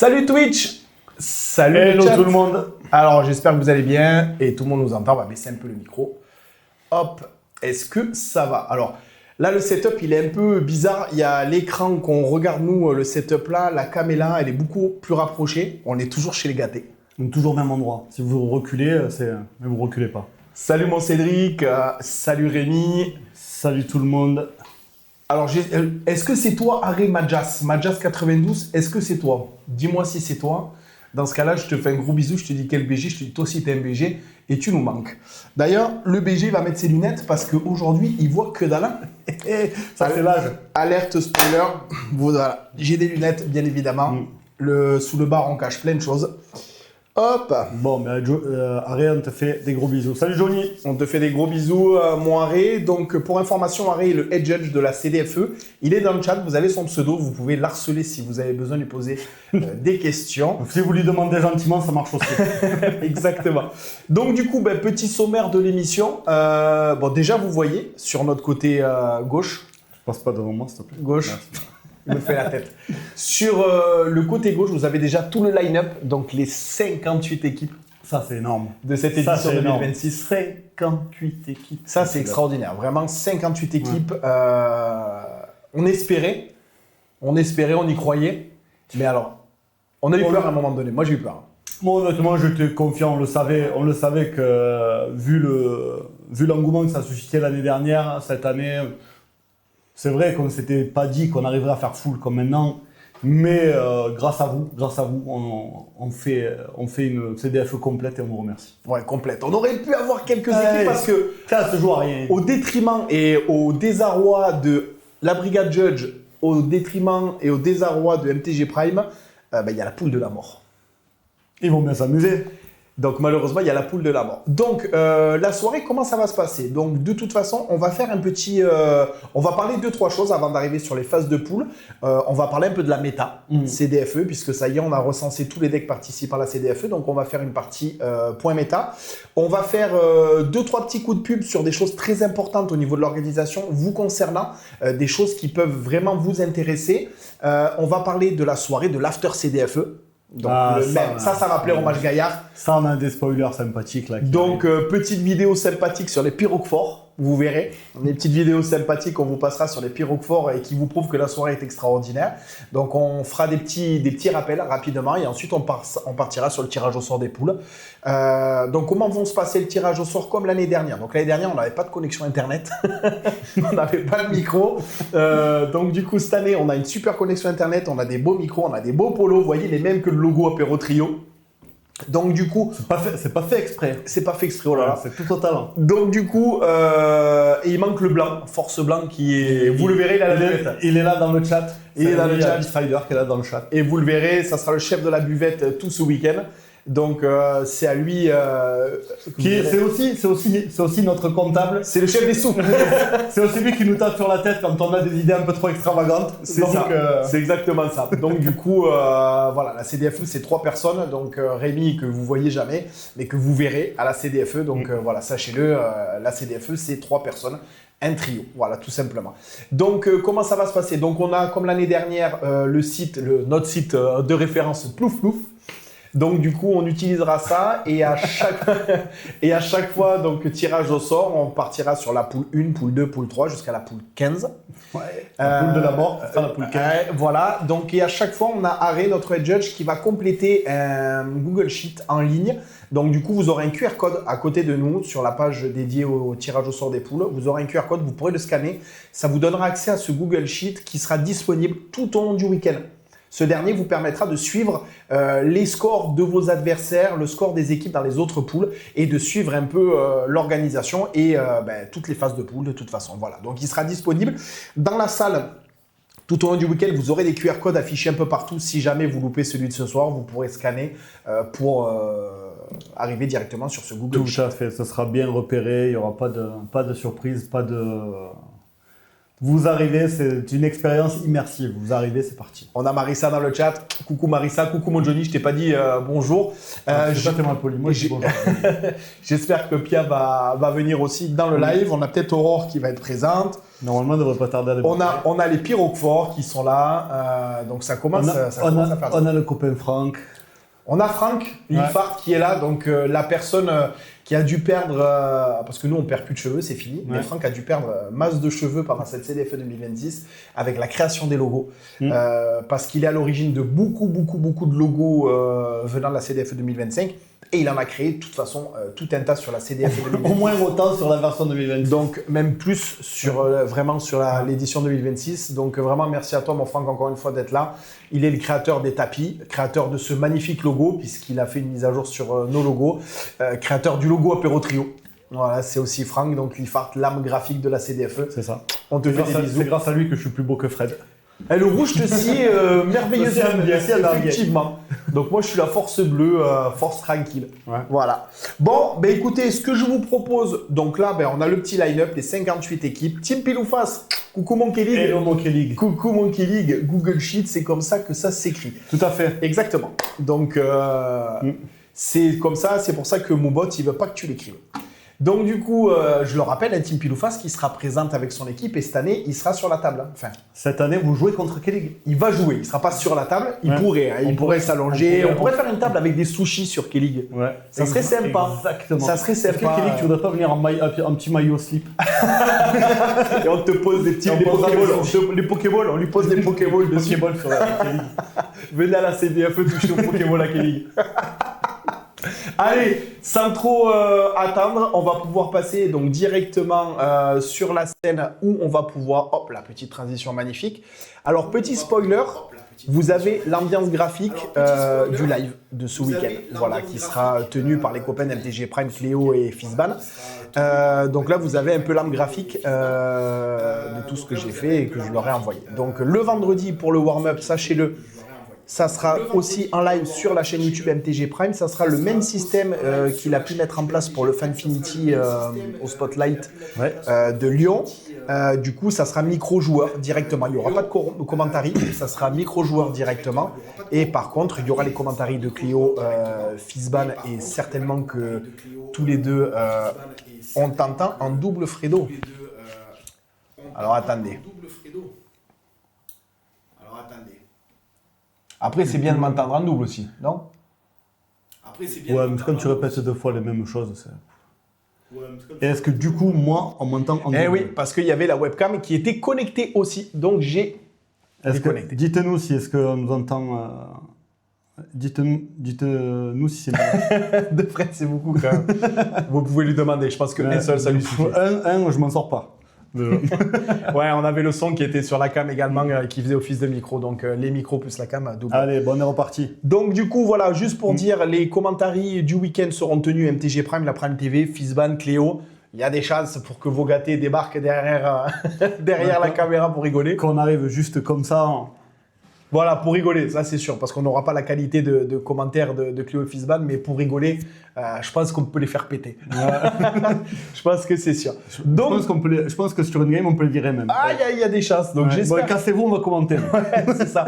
Salut Twitch. Salut Hello chat. tout le monde. Alors j'espère que vous allez bien et tout le monde nous entend. On va baisser un peu le micro. Hop, est-ce que ça va? Alors là le setup il est un peu bizarre. Il y a l'écran qu'on regarde nous, le setup là, la caméra elle est beaucoup plus rapprochée. On est toujours chez les gâtés. Donc toujours au même endroit. Si vous reculez, mais vous reculez pas. Salut mon Cédric, salut Rémi. Salut tout le monde. Alors, est-ce que c'est toi, Aré Majas 92, est-ce que c'est toi? Dis-moi si c'est toi. Dans ce cas-là, je te fais un gros bisou, je te dis quel BG, je te dis toi aussi t'es un BG et tu nous manques. D'ailleurs, le BG va mettre ses lunettes parce qu'aujourd'hui, il voit que dalle. Ça c'est l'âge. Alerte spoiler, voilà. J'ai des lunettes, bien évidemment. Sous le bar, on cache plein de choses. Hop. Bon, ben Arrête, on te fait des gros bisous. Salut Johnny. On te fait des gros bisous, mon Aré. Donc, pour information, Aré est le head judge de la CDFE. Il est dans le chat, vous avez son pseudo, vous pouvez l'harceler si vous avez besoin de lui poser des questions. Si vous lui demandez gentiment, ça marche aussi. Exactement. Donc, du coup, petit sommaire de l'émission. Bon, déjà, vous voyez sur notre côté gauche. Je passe pas devant moi, s'il te plaît. Gauche. Merci. Il me fait la tête. Sur le côté gauche, vous avez déjà tout le line-up, donc les 58 équipes Ça c'est énorme. de cette Ça, édition c'est énorme. 2026. 58 équipes. Ça, c'est extraordinaire. Vraiment, 58 équipes. On espérait, on y croyait. Mais alors, on a eu peur à un moment donné. Moi, j'ai eu peur. Moi, honnêtement, j'étais confiant. On le savait que, vu l'engouement que ça suscitait l'année dernière, cette année, c'est vrai qu'on ne s'était pas dit qu'on arriverait à faire full comme maintenant. Mais grâce à vous, on fait une CDFE complète et on vous remercie. Ouais, complète. On aurait pu avoir quelques équipes parce que, ça se joue à rien. au détriment et au désarroi de la Brigade Judge, au détriment et au désarroi de MTG Prime, il y a la poule de la mort. Ils vont bien s'amuser. Donc malheureusement, il y a la poule de la mort. Donc la soirée, comment ça va se passer? Donc de toute façon, on va faire un petit... on va parler de 2-3 choses avant d'arriver sur les phases de poule. On va parler un peu de la méta CDFE, puisque ça y est, on a recensé tous les decks participants à la CDFE. Donc on va faire une partie point méta. On va faire 2-3 petits coups de pub sur des choses très importantes au niveau de l'organisation vous concernant, des choses qui peuvent vraiment vous intéresser. On va parler de la soirée de l'after CDFE. Donc ça va plaire au match Gaillard. Ça, on a des spoilers sympathiques là. Donc petite vidéo sympathique sur les pyrophores, vous verrez. Des petites vidéos sympathiques qu'on vous passera sur les pyrophores et qui vous prouvent que la soirée est extraordinaire. Donc on fera des petits rappels rapidement et ensuite on partira sur le tirage au sort des poules. Donc comment vont se passer le tirage au sort comme l'année dernière? Donc l'année dernière on n'avait pas de connexion internet, on n'avait pas de micro. Donc du coup cette année on a une super connexion internet, on a des beaux micros, on a des beaux polos, vous voyez les mêmes que le logo Apéro Trio. Donc du coup, c'est pas fait exprès. C'est pas fait exprès, oh là là. C'est tout au talent. Donc du coup, il manque le blanc, Force Blanc qui est... Vous le verrez, il est là dans le chat. Il est dans le chat. Spider qui est là dans le chat. Et vous le verrez, ça sera le chef de la buvette tout ce week-end. Donc c'est à lui... c'est aussi notre comptable. C'est le chef des sous. C'est aussi lui qui nous tape sur la tête quand on a des idées un peu trop extravagantes. C'est ça, c'est exactement ça. Donc du coup, voilà, la CDFE c'est 3 personnes. Donc Rémi que vous voyez jamais, mais que vous verrez à la CDFE. Donc voilà, sachez-le, la CDFE c'est 3 personnes. Un trio, voilà, tout simplement. Donc, comment ça va se passer? Donc, on a, comme l'année dernière, notre site de référence Plouf Plouf. Donc, du coup, on utilisera ça et à chaque fois, donc, tirage au sort, on partira sur la poule 1, poule 2, poule 3 jusqu'à la poule 15. Ouais, la poule de la mort, ça sera la poule 15. Voilà, donc, et à chaque fois, on a Aré, notre head judge, qui va compléter un Google Sheet en ligne. Donc, du coup, vous aurez un QR code à côté de nous sur la page dédiée au tirage au sort des poules. Vous aurez un QR code, vous pourrez le scanner. Ça vous donnera accès à ce Google Sheet qui sera disponible tout au long du week-end. Ce dernier vous permettra de suivre les scores de vos adversaires, le score des équipes dans les autres poules et de suivre un peu l'organisation et toutes les phases de poule de toute façon. Voilà, donc il sera disponible dans la salle. Tout au long du week-end, vous aurez des QR codes affichés un peu partout. Si jamais vous loupez celui de ce soir, vous pourrez scanner pour arriver directement sur ce Google. Tout à fait, ce sera bien repéré. Il n'y aura pas de surprise, pas de Vous arrivez, c'est une expérience immersive. Vous arrivez, c'est parti. On a Marissa dans le chat. Coucou Marissa, coucou mon Johnny, je t'ai pas dit bonjour. Je suis mal poli. Moi, je dis bonjour. J'espère que Pia va venir aussi dans le live. On a peut-être Aurore qui va être présente. Normalement, elle ne devrait pas tarder à débarquer. On a les pyrophores qui sont là. Donc ça commence à faire ça. On a le copain Franck. On a Franck Liffard qui est là, donc la personne qui a dû perdre, parce que nous on perd plus de cheveux, c'est fini, mais Franck a dû perdre masse de cheveux pendant cette CDFE 2026 avec la création des logos, parce qu'il est à l'origine de beaucoup de logos venant de la CDFE 2025. Et il en a créé de toute façon tout un tas sur la CDF 2026. Au moins autant sur la version 2026. Donc même plus sur vraiment sur l'édition 2026. Donc vraiment merci à toi mon Franck encore une fois d'être là. Il est le créateur des tapis, créateur de ce magnifique logo puisqu'il a fait une mise à jour sur nos logos, créateur du logo Apéro Trio. Voilà, c'est aussi Franck, donc Liffard, l'âme graphique de la CDFE. C'est ça. On te fait des bisous. C'est grâce à lui que je suis plus beau que Fred. Et le rouge te sied merveilleusement bien, effectivement. Donc moi je suis la force bleue, force tranquille. Ouais. Voilà. Bon, ben écoutez, ce que je vous propose, donc là, on a le petit line-up, les 58 équipes. Team pile ou face. Coucou Monkey League. Hello Monkey League. Coucou Monkey League. Google Sheet, c'est comme ça que ça s'écrit. Tout à fait. Exactement. Donc c'est comme ça, c'est pour ça que mon bot, il veut pas que tu l'écrives. Donc du coup, je le rappelle, un Team pile ou face qui sera présente avec son équipe et cette année, il sera sur la table. Enfin, cette année, vous jouez contre quelle ligue? Il va jouer, il sera pas sur la table, il pourrait, il pourrait s'allonger, on pourrait faire une table avec des sushis sur Kelly. Ouais. Ça serait sympa. Exactement. Ça serait sympa. Est-ce que Kelly, tu voudrais pas venir en petit maillot slip? Et on te pose des petits Pokéballs. Les Pokéballs, on lui pose des Pokéballs dessus. Pokéball sur la Kelly. Venez à la CDFE toucher au Pokéball à Kelly. Allez, sans trop attendre, on va pouvoir passer donc directement sur la scène où on va pouvoir... Hop, la petite transition magnifique. Alors, petit spoiler, vous avez l'ambiance graphique du live de ce week-end, voilà, qui sera tenu par les copains MTG Prime, Cléo et Fizban. Donc là, vous avez un peu l'âme graphique de tout ce que j'ai fait et que je leur ai envoyé. Donc le vendredi pour le warm-up, sachez-le, ça sera aussi en live sur la chaîne YouTube MTG Prime. Ça sera le même système qu'il a pu mettre en place pour le Fanfinity au Spotlight de Lyon. Du coup, ça sera micro-joueur directement. Il n'y aura pas de commentaires, ça sera micro-joueur directement. Et par contre, il y aura les commentaires de Cléo, Fizban et certainement que tous les deux, on t'entend en double Fredo. Alors attendez. Après, c'est bien de m'entendre en double aussi, non? Ouais, mais quand tu répètes deux fois les mêmes choses, c'est... Et est-ce que du coup, moi, on m'entend en double? Eh oui, parce qu'il y avait la webcam qui était connectée aussi, donc j'ai déconnecté. Dites-nous si est-ce qu'on nous entend... Dites-nous si c'est bien. Deux frères, c'est beaucoup quand même. Vous pouvez lui demander, je pense qu'un seul, ça lui suffit. Un, je m'en sors pas. Ouais, on avait le son qui était sur la cam également, qui faisait office de micro, donc les micros plus la cam double. Allez, bon, on est reparti. Donc du coup, voilà, juste pour dire, les commentaires du week-end seront tenus MTG Prime, la Prime TV, Fizban, Cléo. Il y a des chances pour que vos gâtés débarquent derrière la caméra pour rigoler. Qu'on arrive juste comme ça... Voilà, pour rigoler, ça c'est sûr, parce qu'on n'aura pas la qualité de commentaires de Cléo et Fizban, mais pour rigoler, je pense qu'on peut les faire péter. Je pense que c'est sûr. Donc, je pense que sur une game, on peut le virer même. Ah, il y a des chances. Donc j'espère. Bon, cassez-vous, on va commenter. C'est ça.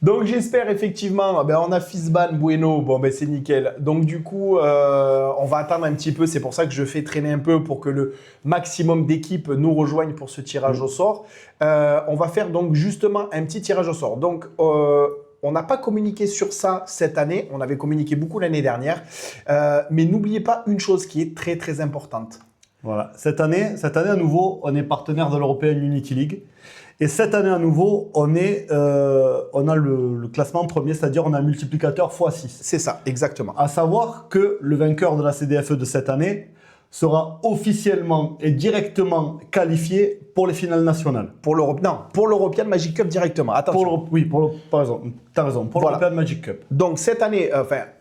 Donc j'espère effectivement, on a Fizban, Bueno, c'est nickel. Donc du coup, on va attendre un petit peu, c'est pour ça que je fais traîner un peu pour que le maximum d'équipes nous rejoignent pour ce tirage au sort. On va faire donc justement un petit tirage au sort. Donc on n'a pas communiqué sur ça cette année, on avait communiqué beaucoup l'année dernière, mais n'oubliez pas une chose qui est très très importante. Voilà, cette année à nouveau, on est partenaire de l'European Unity League. Et cette année à nouveau, on a le classement premier, c'est-à-dire on a un multiplicateur x6. C'est ça, exactement. À savoir que le vainqueur de la CDFE de cette année sera officiellement et directement qualifié pour les finales nationales. Pour l'European Magic Cup directement. Attention. T'as raison, pour l'European Magic Cup. Donc cette année,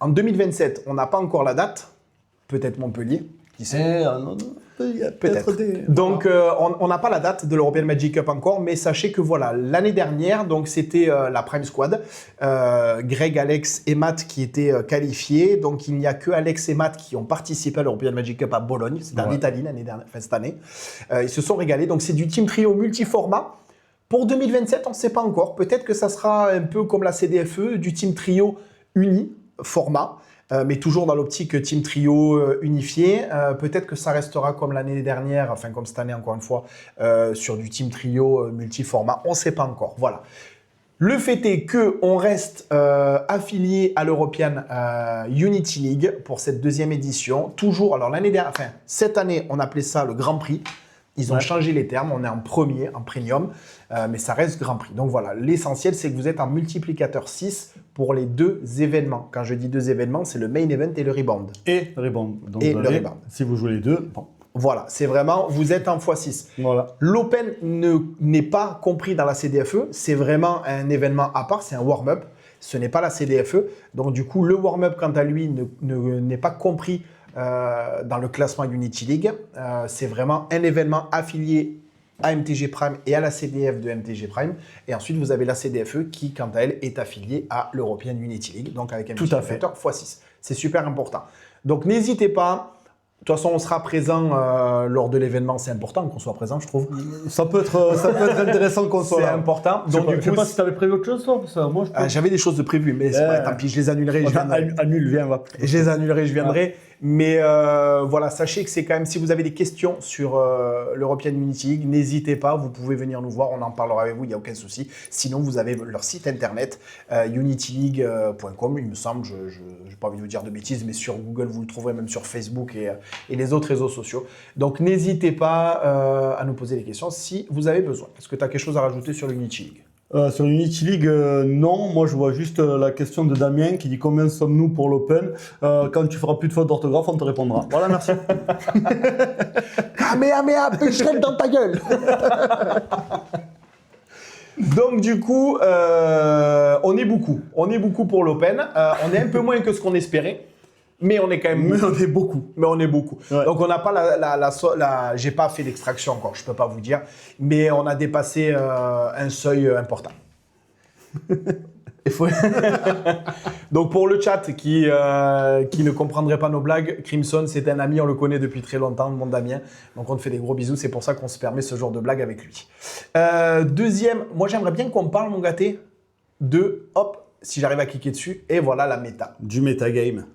en 2027, on n'a pas encore la date. Peut-être Montpellier, qui sait. Il y a peut-être des... Donc, on n'a pas la date de l'European Magic Cup encore, mais sachez que voilà, l'année dernière, donc c'était la Prime Squad. Greg, Alex et Matt qui étaient qualifiés. Donc, il n'y a que Alex et Matt qui ont participé à l'European Magic Cup à Bologne. C'était en Italie l'année dernière, enfin cette année. Ils se sont régalés. Donc, c'est du team trio multiformat. Pour 2027, on ne sait pas encore. Peut-être que ça sera un peu comme la CDFE, du team trio uni format. Mais toujours dans l'optique team trio unifié. Peut-être que ça restera comme l'année dernière, enfin comme cette année encore une fois, sur du team trio multiformat. On ne sait pas encore. Voilà. Le fait est qu'on reste affilié à l'European Unity League pour cette deuxième édition. Toujours, alors l'année dernière, enfin cette année, on appelait ça le Grand Prix. Ils ont changé les termes, on est en premier, en premium, mais ça reste Grand Prix. Donc voilà, l'essentiel, c'est que vous êtes en multiplicateur 6 pour les deux événements. Quand je dis deux événements, c'est le main event et le rebound. Et le rebound. Donc et le rebound. Si vous jouez les deux, bon. Voilà, c'est vraiment, vous êtes en x6. Voilà. L'Open n'est pas compris dans la CDFE, c'est vraiment un événement à part, c'est un warm-up. Ce n'est pas la CDFE. Donc du coup, le warm-up, quant à lui, n'est pas compris dans le classement Unity League. C'est vraiment un événement affilié à MTG Prime et à la CDF de MTG Prime. Et ensuite, vous avez la CDFE qui, quant à elle, est affiliée à l'European Unity League, donc avec un multiplicateur x6. C'est super important. Donc n'hésitez pas. De toute façon, on sera présent lors de l'événement. C'est important qu'on soit présent, je trouve. Ça peut être intéressant qu'on soit là. C'est important. Donc, je ne sais pas si tu avais prévu autre chose, toi, parce que moi, j'avais des choses de prévues, mais tant pis, je les annulerai. Annule, viens, va. Je les annulerai, je viendrai. Mais voilà, sachez que c'est quand même, si vous avez des questions sur l'European Unity League, n'hésitez pas, vous pouvez venir nous voir, on en parlera avec vous, il n'y a aucun souci. Sinon, vous avez leur site internet, unityleague.com, il me semble, je n'ai pas envie de vous dire de bêtises, mais sur Google, vous le trouverez même sur Facebook et les autres réseaux sociaux. Donc, n'hésitez pas à nous poser des questions si vous avez besoin. Est-ce que tu as quelque chose à rajouter sur l'Unity League ? Sur Unity League, non. Moi, je vois juste la question de Damien qui dit combien sommes-nous pour l'Open. Quand tu feras plus de fautes d'orthographe, on te répondra. Voilà, merci. Kamehameha, pêcherelle dans ta gueule. Donc du coup, on est beaucoup. On est beaucoup pour l'Open. On est un peu moins que ce qu'on espérait. Mais on est quand même. Mais on est beaucoup. Mais on est beaucoup. Ouais. Donc on n'a pas j'ai pas fait l'extraction encore, je peux pas vous dire. Mais on a dépassé un seuil important. Il faut... Donc pour le chat qui ne comprendrait pas nos blagues, Crimson c'est un ami, on le connaît depuis très longtemps, mon Damien. Donc on te fait des gros bisous, c'est pour ça qu'on se permet ce genre de blague avec lui. Deuxième, moi j'aimerais bien qu'on parle, mon gâté, si j'arrive à cliquer dessus, et voilà la méta. Du metagame.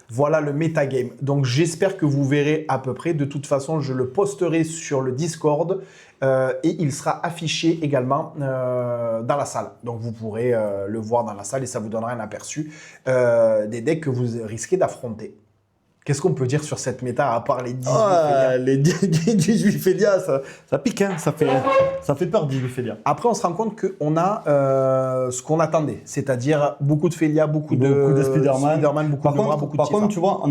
Voilà le metagame. Donc j'espère que vous verrez à peu près. De toute façon, je le posterai sur le Discord et il sera affiché également dans la salle. Donc vous pourrez le voir dans la salle et ça vous donnera un aperçu des decks que vous risquez d'affronter. Qu'est-ce qu'on peut dire sur cette méta à part les 18 Félia? Les 18 Félia, ça pique, hein, ça fait peur, 18 Félia. Après, on se rend compte qu'on a ce qu'on attendait, c'est-à-dire beaucoup de Félia, beaucoup de Spider-Man, beaucoup de Lumra, beaucoup de Tifa. Par contre, tu vois,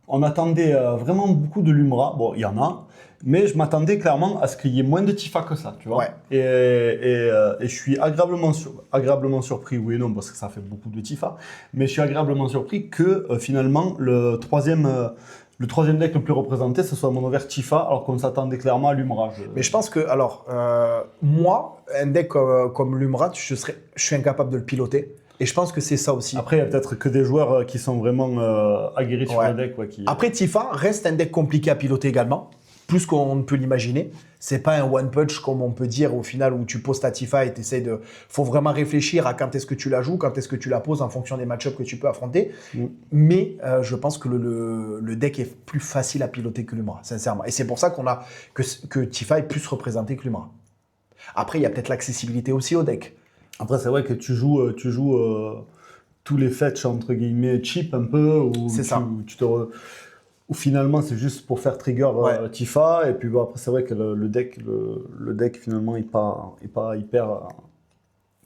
on attendait vraiment beaucoup de Lumra. Bon, il y en a, mais je m'attendais clairement à ce qu'il y ait moins de Tifa que ça, tu vois. Ouais. Et je suis agréablement surpris, oui et non, parce que ça fait beaucoup de Tifa, mais je suis agréablement surpris que finalement le troisième deck le plus représenté, ce soit Mono Vert Tifa, alors qu'on s'attendait clairement à Lumra. Mais je pense que, alors, moi, un deck comme Lumra, je suis incapable de le piloter. Et je pense que c'est ça aussi. Après, il y a peut-être que des joueurs qui sont vraiment aguerris sur le deck. Ouais, Après, Tifa reste un deck compliqué à piloter également, plus qu'on ne peut l'imaginer. C'est pas un one punch comme on peut dire au final où tu poses ta Tifa et t'essayes de... Faut vraiment réfléchir à quand est-ce que tu la joues, quand est-ce que tu la poses en fonction des match-ups que tu peux affronter. Mais je pense que le deck est plus facile à piloter que Lumra, sincèrement. Et c'est pour ça que Tifa est plus représenté que Lumra. Après, il y a peut-être l'accessibilité aussi au deck. Après, c'est vrai que tu joues tous les fetch entre guillemets cheap un peu, où finalement c'est juste pour faire trigger Tifa, et puis bon, après c'est vrai que le deck finalement est pas hyper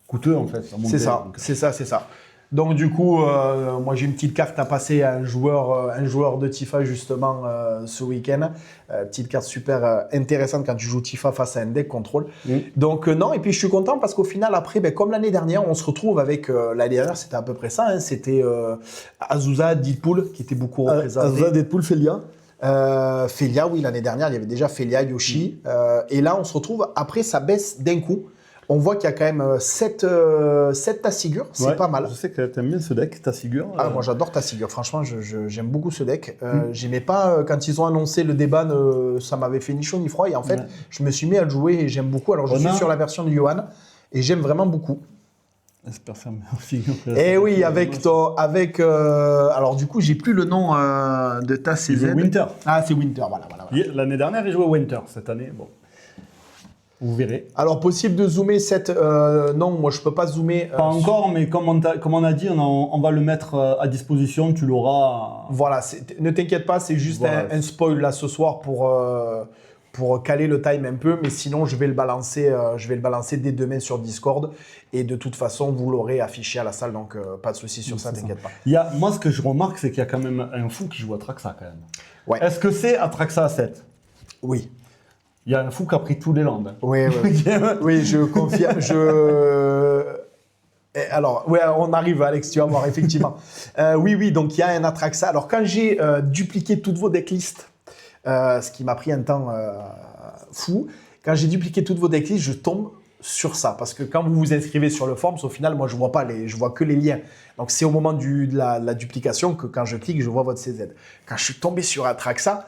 coûteux en fait. C'est ça. Donc du coup, moi j'ai une petite carte à passer à un joueur de Tifa justement ce week-end. Petite carte super intéressante quand tu joues Tifa face à un deck contrôle. Donc non, et puis je suis content parce qu'au final après, comme l'année dernière, on se retrouve avec, l'année dernière c'était à peu près ça, hein, c'était Azusa, Deadpool qui était beaucoup représenté. Azusa, Deadpool, Félia. Felia, oui, l'année dernière, il y avait déjà Felia, Yoshi. Et là, on se retrouve, après, ça baisse d'un coup. On voit qu'il y a quand même 7 Tassigure, c'est pas mal. Je sais que tu aimes bien ce deck, Tassigure. Ah, moi j'adore Tassigure, franchement, j'aime beaucoup ce deck. J'aimais pas, quand ils ont annoncé le débat, ça m'avait fait ni chaud ni froid. Et en fait, je me suis mis à le jouer et j'aime beaucoup. Alors, je suis sur la version de Johan et j'aime vraiment beaucoup. J'espère faire meilleure figure. Et oui, alors du coup, j'ai plus le nom de ta CZ. Winter. Ah, c'est Winter, voilà. L'année dernière, il jouait Winter. Cette année, bon. Vous verrez. Alors, possible de zoomer cette... non, moi, je peux pas zoomer. Pas encore, mais comme on a dit, on va le mettre à disposition. Tu l'auras. Voilà, ne t'inquiète pas, c'est juste un spoil là ce soir pour caler le time un peu, mais sinon je vais le balancer dès demain sur Discord et de toute façon vous l'aurez affiché à la salle, donc pas de souci sur ça, t'inquiète pas. Moi, ce que je remarque, c'est qu'il y a quand même un fou qui joue à Traxa quand même. Ouais. Est-ce que c'est à Traxa 7? Oui. Il y a un fou qui a pris tous les landes. Oui, oui, je confirme. Alors, ouais, on arrive, Alex, tu vas voir, effectivement. Oui, donc il y a un Atraxa. Alors, quand j'ai dupliqué toutes vos decklists, ce qui m'a pris un temps fou, quand j'ai dupliqué toutes vos decklists, je tombe sur ça. Parce que quand vous vous inscrivez sur le Forms, au final, moi, je vois pas je vois que les liens. Donc, c'est au moment de la duplication que quand je clique, je vois votre CZ. Quand je suis tombé sur Atraxa,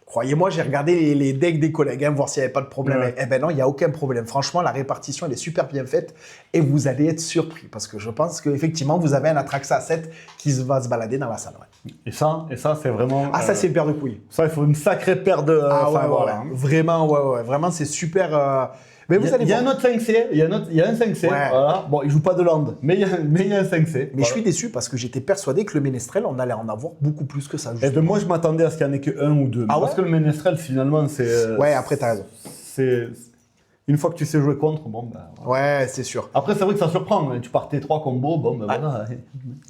croyez-moi, j'ai regardé les decks des collègues, voir s'il n'y avait pas de problème. Ouais. Eh ben non, il n'y a aucun problème. Franchement, la répartition, elle est super bien faite et vous allez être surpris parce que je pense qu'effectivement, vous avez un Atraxa 7 qui va se balader dans la salle. Ouais. Et ça, c'est vraiment... Ah, ça, c'est une paire de couilles. Ça, il faut une sacrée paire de... Voilà. Vraiment, Vraiment, c'est super... Mais vous allez il y a voir. un autre 5C, il y a un 5C, Ouais. voilà. Bon, il joue pas de land, mais il y a un 5C. Mais je suis déçu parce que j'étais persuadé que le Ménestrel, on allait en avoir beaucoup plus que ça. Et ben moi, je m'attendais à ce qu'il n'y en ait que un ou deux. Ah ouais? Parce que le Ménestrel, finalement, c'est... Ouais, après, t'as raison. C'est... Une fois que tu sais jouer contre, bon, ben... Voilà. Ouais, c'est sûr. Après, c'est vrai que ça surprend. Tu partais 3 combos, bon, ben voilà.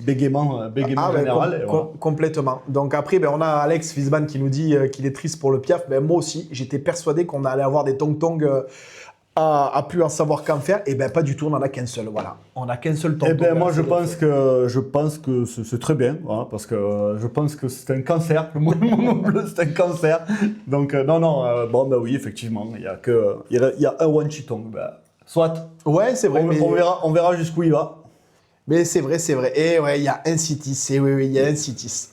Bégaiement général. Voilà. Complètement. Donc après, on a Alex Fisban qui nous dit qu'il est triste pour le Piaf. Moi aussi, j'étais persuadé qu'on allait avoir des tong-tong à plus en savoir qu'en faire. Et pas du tout, on n'en a qu'un seul. Voilà. On n'a qu'un seul tong-tong. Moi, je pense que c'est très bien. Voilà, parce que je pense que c'est un cancer. Le mono bleu, c'est un cancer. Donc, oui, effectivement. Il y a un one-chitong. Soit. Ouais, c'est vrai. On verra jusqu'où il va. Mais c'est vrai. Et ouais, il y a un Citis. Oui, il y a un Citis.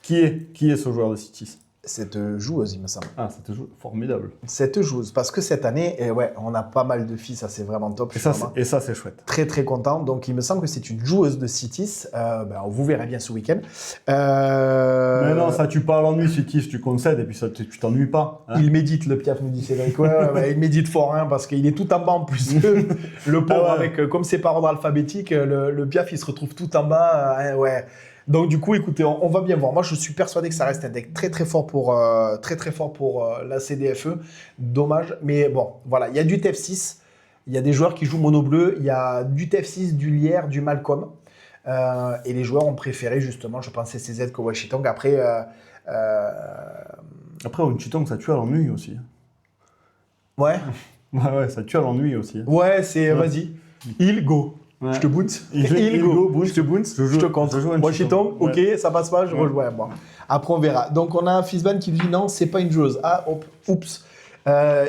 Qui est ce joueur de Citis? Cette joueuse, il me semble. Ah, cette joueuse, formidable. Cette joueuse, parce que cette année, on a pas mal de filles, ça c'est vraiment top. Et ça, c'est chouette. Très très content. Donc il me semble que c'est une joueuse de Citis. Vous verrez bien ce week-end. Mais non, ça tue pas à l'ennui, Citis, tu concèdes et puis ça, tu t'ennuies pas. Hein. Il médite, le Piaf nous dit Cédric. Il médite fort, parce qu'il est tout en bas en plus. Le pauvre, comme c'est par ordre alphabétique, le Piaf il se retrouve tout en bas. Donc du coup, écoutez, on va bien voir. Moi, je suis persuadé que ça reste un deck très très fort pour la CDFE. Dommage, mais bon, voilà. Il y a du TF6, il y a des joueurs qui jouent mono bleu, il y a du TF6, du Lier, du Malcolm. Et les joueurs ont préféré justement, je pense, CZ que Washington. Après, Washington, ça tue à l'ennui aussi. Ouais, ça tue à l'ennui aussi. Ouais, vas-y. Il go. Ouais. Je te bounce. Il go, je te bounce. Je te compte. Washington, ok, ça passe pas, je rejoue. Bon. Après, on verra. Donc, on a Fisban qui dit non, c'est pas une joueuse. Ah, oups.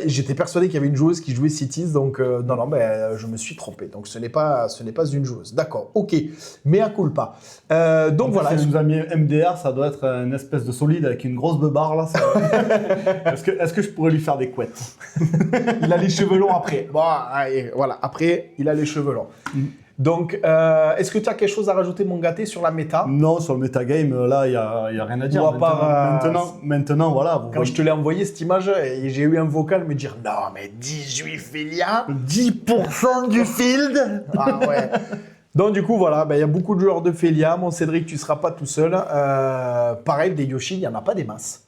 J'étais persuadé qu'il y avait une joueuse qui jouait Cities, donc non, je me suis trompé. Donc, ce n'est pas une joueuse. D'accord, ok. Mais à culpa. Donc, voilà. Si nous a mis MDR, ça doit être une espèce de solide avec une grosse beubare, là. Est-ce que je pourrais lui faire des couettes? Il a les cheveux longs après. Bon, allez, voilà. Après, il a les cheveux longs. Donc, est-ce que tu as quelque chose à rajouter, mon gâté, sur la méta? Non, sur le metagame, là, il n'y a rien à dire. Maintenant, voilà. Quand je te l'ai envoyé, cette image, et j'ai eu un vocal me dire « Non, mais 18 Félia 10% du field !» Ah ouais. Donc, du coup, voilà, il y a beaucoup de joueurs de Félia. Mon Cédric, tu ne seras pas tout seul. Pareil, des Yoshi, il n'y en a pas des masses.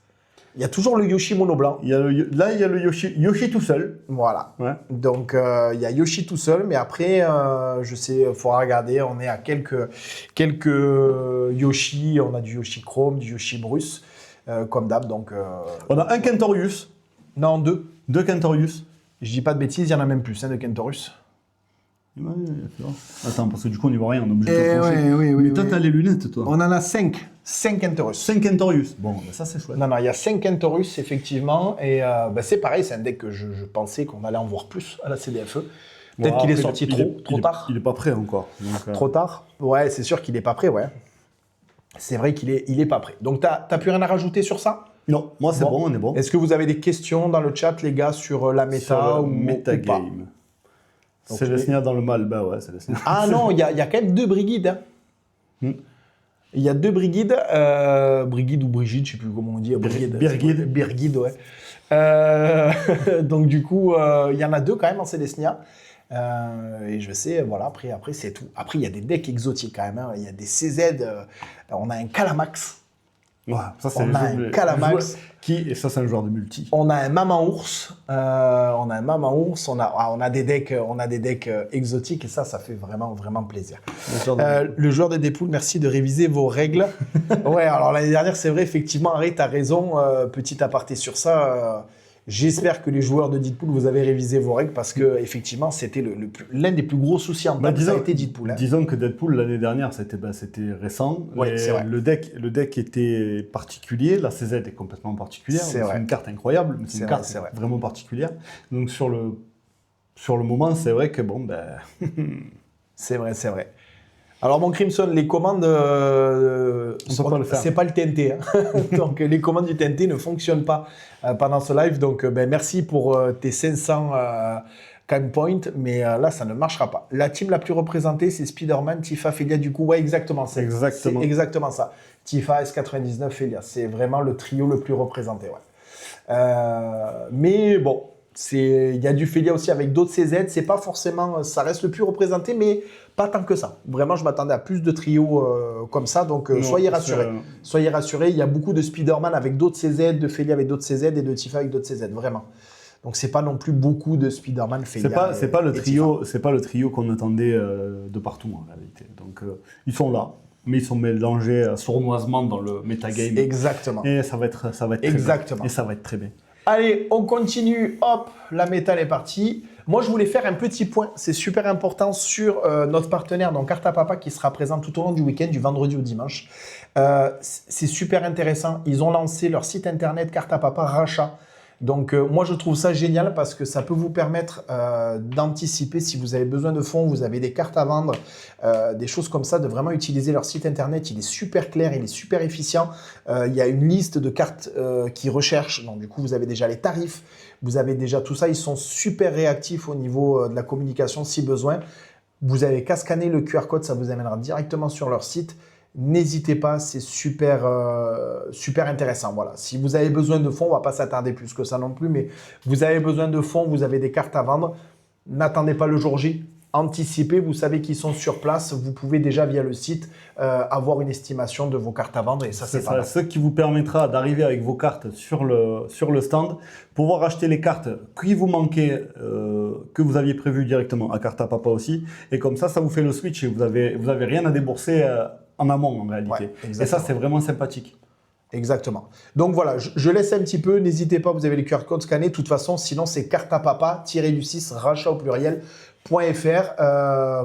Il y a toujours le Yoshi mono blanc. Il y a le Yoshi tout seul. Voilà. Ouais. Donc, il y a Yoshi tout seul, mais après, je sais, il faudra regarder. On est à quelques Yoshi. On a du Yoshi Chrome, du Yoshi Bruce, comme d'hab. Donc, on a un Kentorius. Non, deux. Deux Kentorius. Je dis pas de bêtises, il y en a même plus de Kentorius. Ouais, attends, parce que du coup, on n'y voit rien, on est obligé de s'approcher. oui, Mais toi, t'as les lunettes, toi. On en a 5. 5 Entorus. 5 Entorius. Bon, bah, ça, c'est chouette. Non, il y a 5 Entorus, effectivement. Et c'est pareil, c'est un deck que je pensais qu'on allait en voir plus à la CDFE. Peut-être qu'il est sorti trop tard. Il est pas prêt encore. Donc, Trop tard. Ouais, c'est sûr qu'il est pas prêt, ouais. C'est vrai qu'il est pas prêt. Donc, t'as plus rien à rajouter sur ça? Non, moi, c'est bon, on est bon. Est-ce que vous avez des questions dans le chat, les gars, sur la méta ou metagame. pas? C'est le Seigneur dans le mal, bah ouais, c'est le Seigneur. Ah non, il y a quand même 2 Brigides. Hein. Il y a 2 Brigides, Brigide ou Brigitte, je sais plus comment on dit. Birgide, ouais. Donc du coup, il y en a 2 quand même en Célestia. Et je sais, voilà, après c'est tout. Après, il y a des decks exotiques quand même. Hein. Il y a des CZ, on a un Calamax. Ouais, ça, c'est on a un Calamax. Et ça, c'est un joueur de multi. On a un Maman Ours. On a des decks exotiques et ça fait vraiment, vraiment plaisir. Le joueur de Deadpool, merci de réviser vos règles. Ouais, alors l'année dernière, c'est vrai, effectivement, Harry, t'as raison. Petit aparté sur ça. J'espère que les joueurs de Deadpool, vous avez révisé vos règles parce que effectivement, c'était l'un des plus gros soucis en table, ça a été Deadpool. Hein. Disons que Deadpool, l'année dernière, c'était récent. Ouais, c'est vrai. Le deck était particulier. La CZ est complètement particulière. C'est une carte incroyable, mais c'est une carte vraiment particulière. Donc sur le moment, c'est vrai que bon, ben... c'est vrai. Alors mon Crimson, les commandes, c'est pas le TNT, hein. Donc les commandes du TNT ne fonctionnent pas pendant ce live. Donc merci pour tes 500 Time Points, mais là ça ne marchera pas. La team la plus représentée, c'est Spider-Man, Tifa, Felia. Du coup, ouais, exactement, c'est exactement ça. Tifa, S99, Felia, c'est vraiment le trio le plus représenté. Ouais. Mais bon. Il y a du Felia aussi avec d'autres CZ, c'est pas forcément, ça reste le plus représenté, mais pas tant que ça. Vraiment, je m'attendais à plus de trios comme ça, donc soyez rassurés. Soyez rassurés, il y a beaucoup de Spider-Man avec d'autres CZ, de Felia avec d'autres CZ et de Tifa avec d'autres CZ, vraiment. Donc c'est pas non plus beaucoup de Spider-Man, Felia. C'est pas le trio qu'on attendait de partout en réalité. Donc ils sont là. Mais ils sont mélangés sournoisement dans le metagame. Exactement. Et ça va être exactement. Très bien. Et ça va être très bien. Allez, on continue. Hop, la métal est partie. Moi, je voulais faire un petit point, c'est super important, sur notre partenaire, donc Carta Papa, qui sera présent tout au long du week-end, du vendredi au dimanche. C'est super intéressant. Ils ont lancé leur site internet Carta Papa Rachat. Donc, moi, je trouve ça génial parce que ça peut vous permettre d'anticiper si vous avez besoin de fonds, vous avez des cartes à vendre, des choses comme ça, de vraiment utiliser leur site internet. Il est super clair, il est super efficient. Il y a une liste de cartes qui recherchent. Donc, du coup, vous avez déjà les tarifs, vous avez déjà tout ça. Ils sont super réactifs au niveau de la communication si besoin. Vous avez qu'à scanner le QR code, ça vous amènera directement sur leur site. N'hésitez pas, c'est super intéressant. Voilà. Si vous avez besoin de fonds, on ne va pas s'attarder plus que ça non plus, mais vous avez besoin de fonds, vous avez des cartes à vendre, n'attendez pas le jour J, anticipez, vous savez qu'ils sont sur place, vous pouvez déjà via le site avoir une estimation de vos cartes à vendre et ça c'est pas mal. Ce qui vous permettra d'arriver avec vos cartes sur le stand, pouvoir acheter les cartes qui vous manquaient, que vous aviez prévues directement à Carta Papa aussi, et comme ça vous fait le switch et vous avez rien à débourser en amont en réalité. Ouais, et ça, c'est vraiment sympathique. Exactement. Donc voilà, je laisse un petit peu, n'hésitez pas, vous avez les QR codes scannés. De toute façon, sinon, c'est cartapapa-6 rachat au pluriel.fr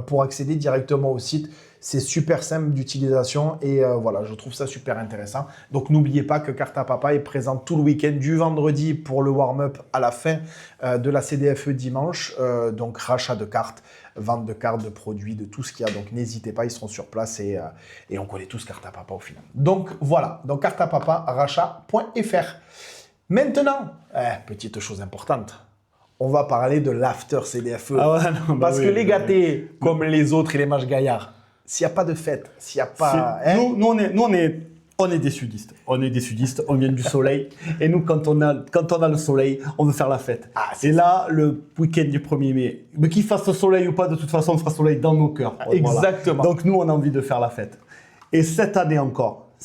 pour accéder directement au site. C'est super simple d'utilisation et voilà, je trouve ça super intéressant. Donc n'oubliez pas que Carta Papa est présent tout le week-end, du vendredi pour le warm-up à la fin de la CDFE dimanche. Donc rachat de cartes, vente de cartes, de produits, de tout ce qu'il y a. Donc n'hésitez pas, ils seront sur place et on connaît tous Carta Papa au final. Donc voilà, donc cartapapa rachat.fr. Maintenant, petite chose importante. On va parler de l'after CDFE. Ah ouais, non, parce que les gâtés, comme les autres et les matchs gaillards, s'il n'y a pas de fête, s'il n'y a pas... Nous, on est des sudistes. On est des sudistes, on vient du soleil. Et nous, quand on a le soleil, on veut faire la fête. Et là, le week-end du 1er mai, mais qu'il fasse soleil ou pas, de toute façon, on fera soleil dans nos cœurs. Exactement. Voilà. Donc nous, on a envie de faire la fête. Et cette année encore, et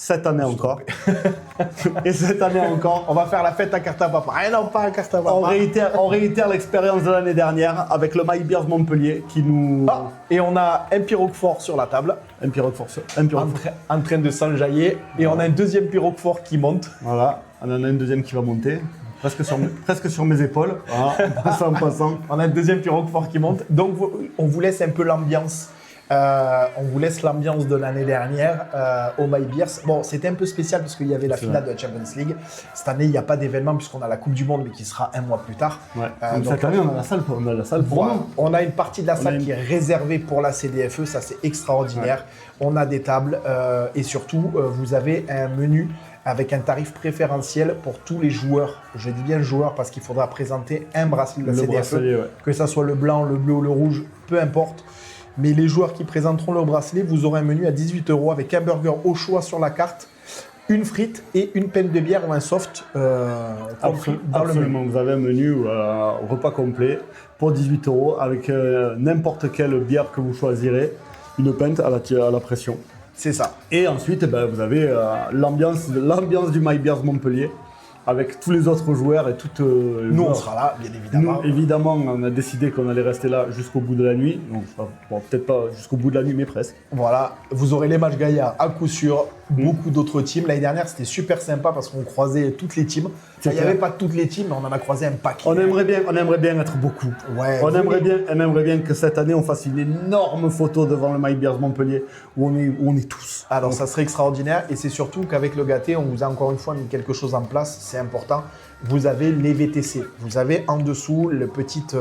cette année encore, on va faire la fête à Carta Papa. Ah non, pas à Carta Papa. On réitère l'expérience de l'année dernière avec le My Beers Montpellier qui nous... et on a un Pyroquefort sur la table. Un Pyroquefort. En train de s'enjailler. Et on a un deuxième Pyroquefort qui monte. Voilà, on en a un deuxième qui va monter. presque sur mes épaules. Voilà, en passant. On a le deuxième petit Roquefort qui monte. Donc, on vous laisse un peu l'ambiance. On vous laisse l'ambiance de l'année dernière au My Beers. Bon, c'était un peu spécial parce qu'il y avait la finale de la Champions League. Cette année, il n'y a pas d'événement puisqu'on a la Coupe du Monde, mais qui sera un mois plus tard. Ouais. Donc cette année, on a la salle pour voilà. On a une partie de la salle qui est réservée pour la CDFE. Ça, c'est extraordinaire. Ouais. On a des tables et surtout, vous avez un menu avec un tarif préférentiel pour tous les joueurs. Je dis bien joueurs parce qu'il faudra présenter un bracelet de la CDFE. Que ça soit le blanc, le bleu ou le rouge, peu importe. Mais les joueurs qui présenteront leur bracelet, vous aurez un menu à 18 € avec un burger au choix sur la carte, une frite et une pinte de bière ou un soft compris dans le menu. Vous avez un menu repas complet pour 18 € avec n'importe quelle bière que vous choisirez, une pinte à la pression. C'est ça. Et ensuite, vous avez l'ambiance du My Beers Montpellier. Avec tous les autres joueurs et toutes. Nous, on sera là, bien évidemment. Nous, évidemment, on a décidé qu'on allait rester là jusqu'au bout de la nuit. Donc, bon, peut-être pas jusqu'au bout de la nuit, mais presque. Voilà, vous aurez les matchs Gaïa à coup sûr, beaucoup d'autres teams. L'année dernière, c'était super sympa parce qu'on croisait toutes les teams. Il n'y avait pas toutes les teams, mais on en a croisé un paquet. On aimerait bien être beaucoup. Ouais, on aimerait bien que cette année, on fasse une énorme photo devant le My Beers Montpellier où on est tous. Alors, ça serait extraordinaire. Et c'est surtout qu'avec le gâté, on vous a encore une fois mis quelque chose en place. C'est important. Vous avez les VTC. Vous avez en dessous la petite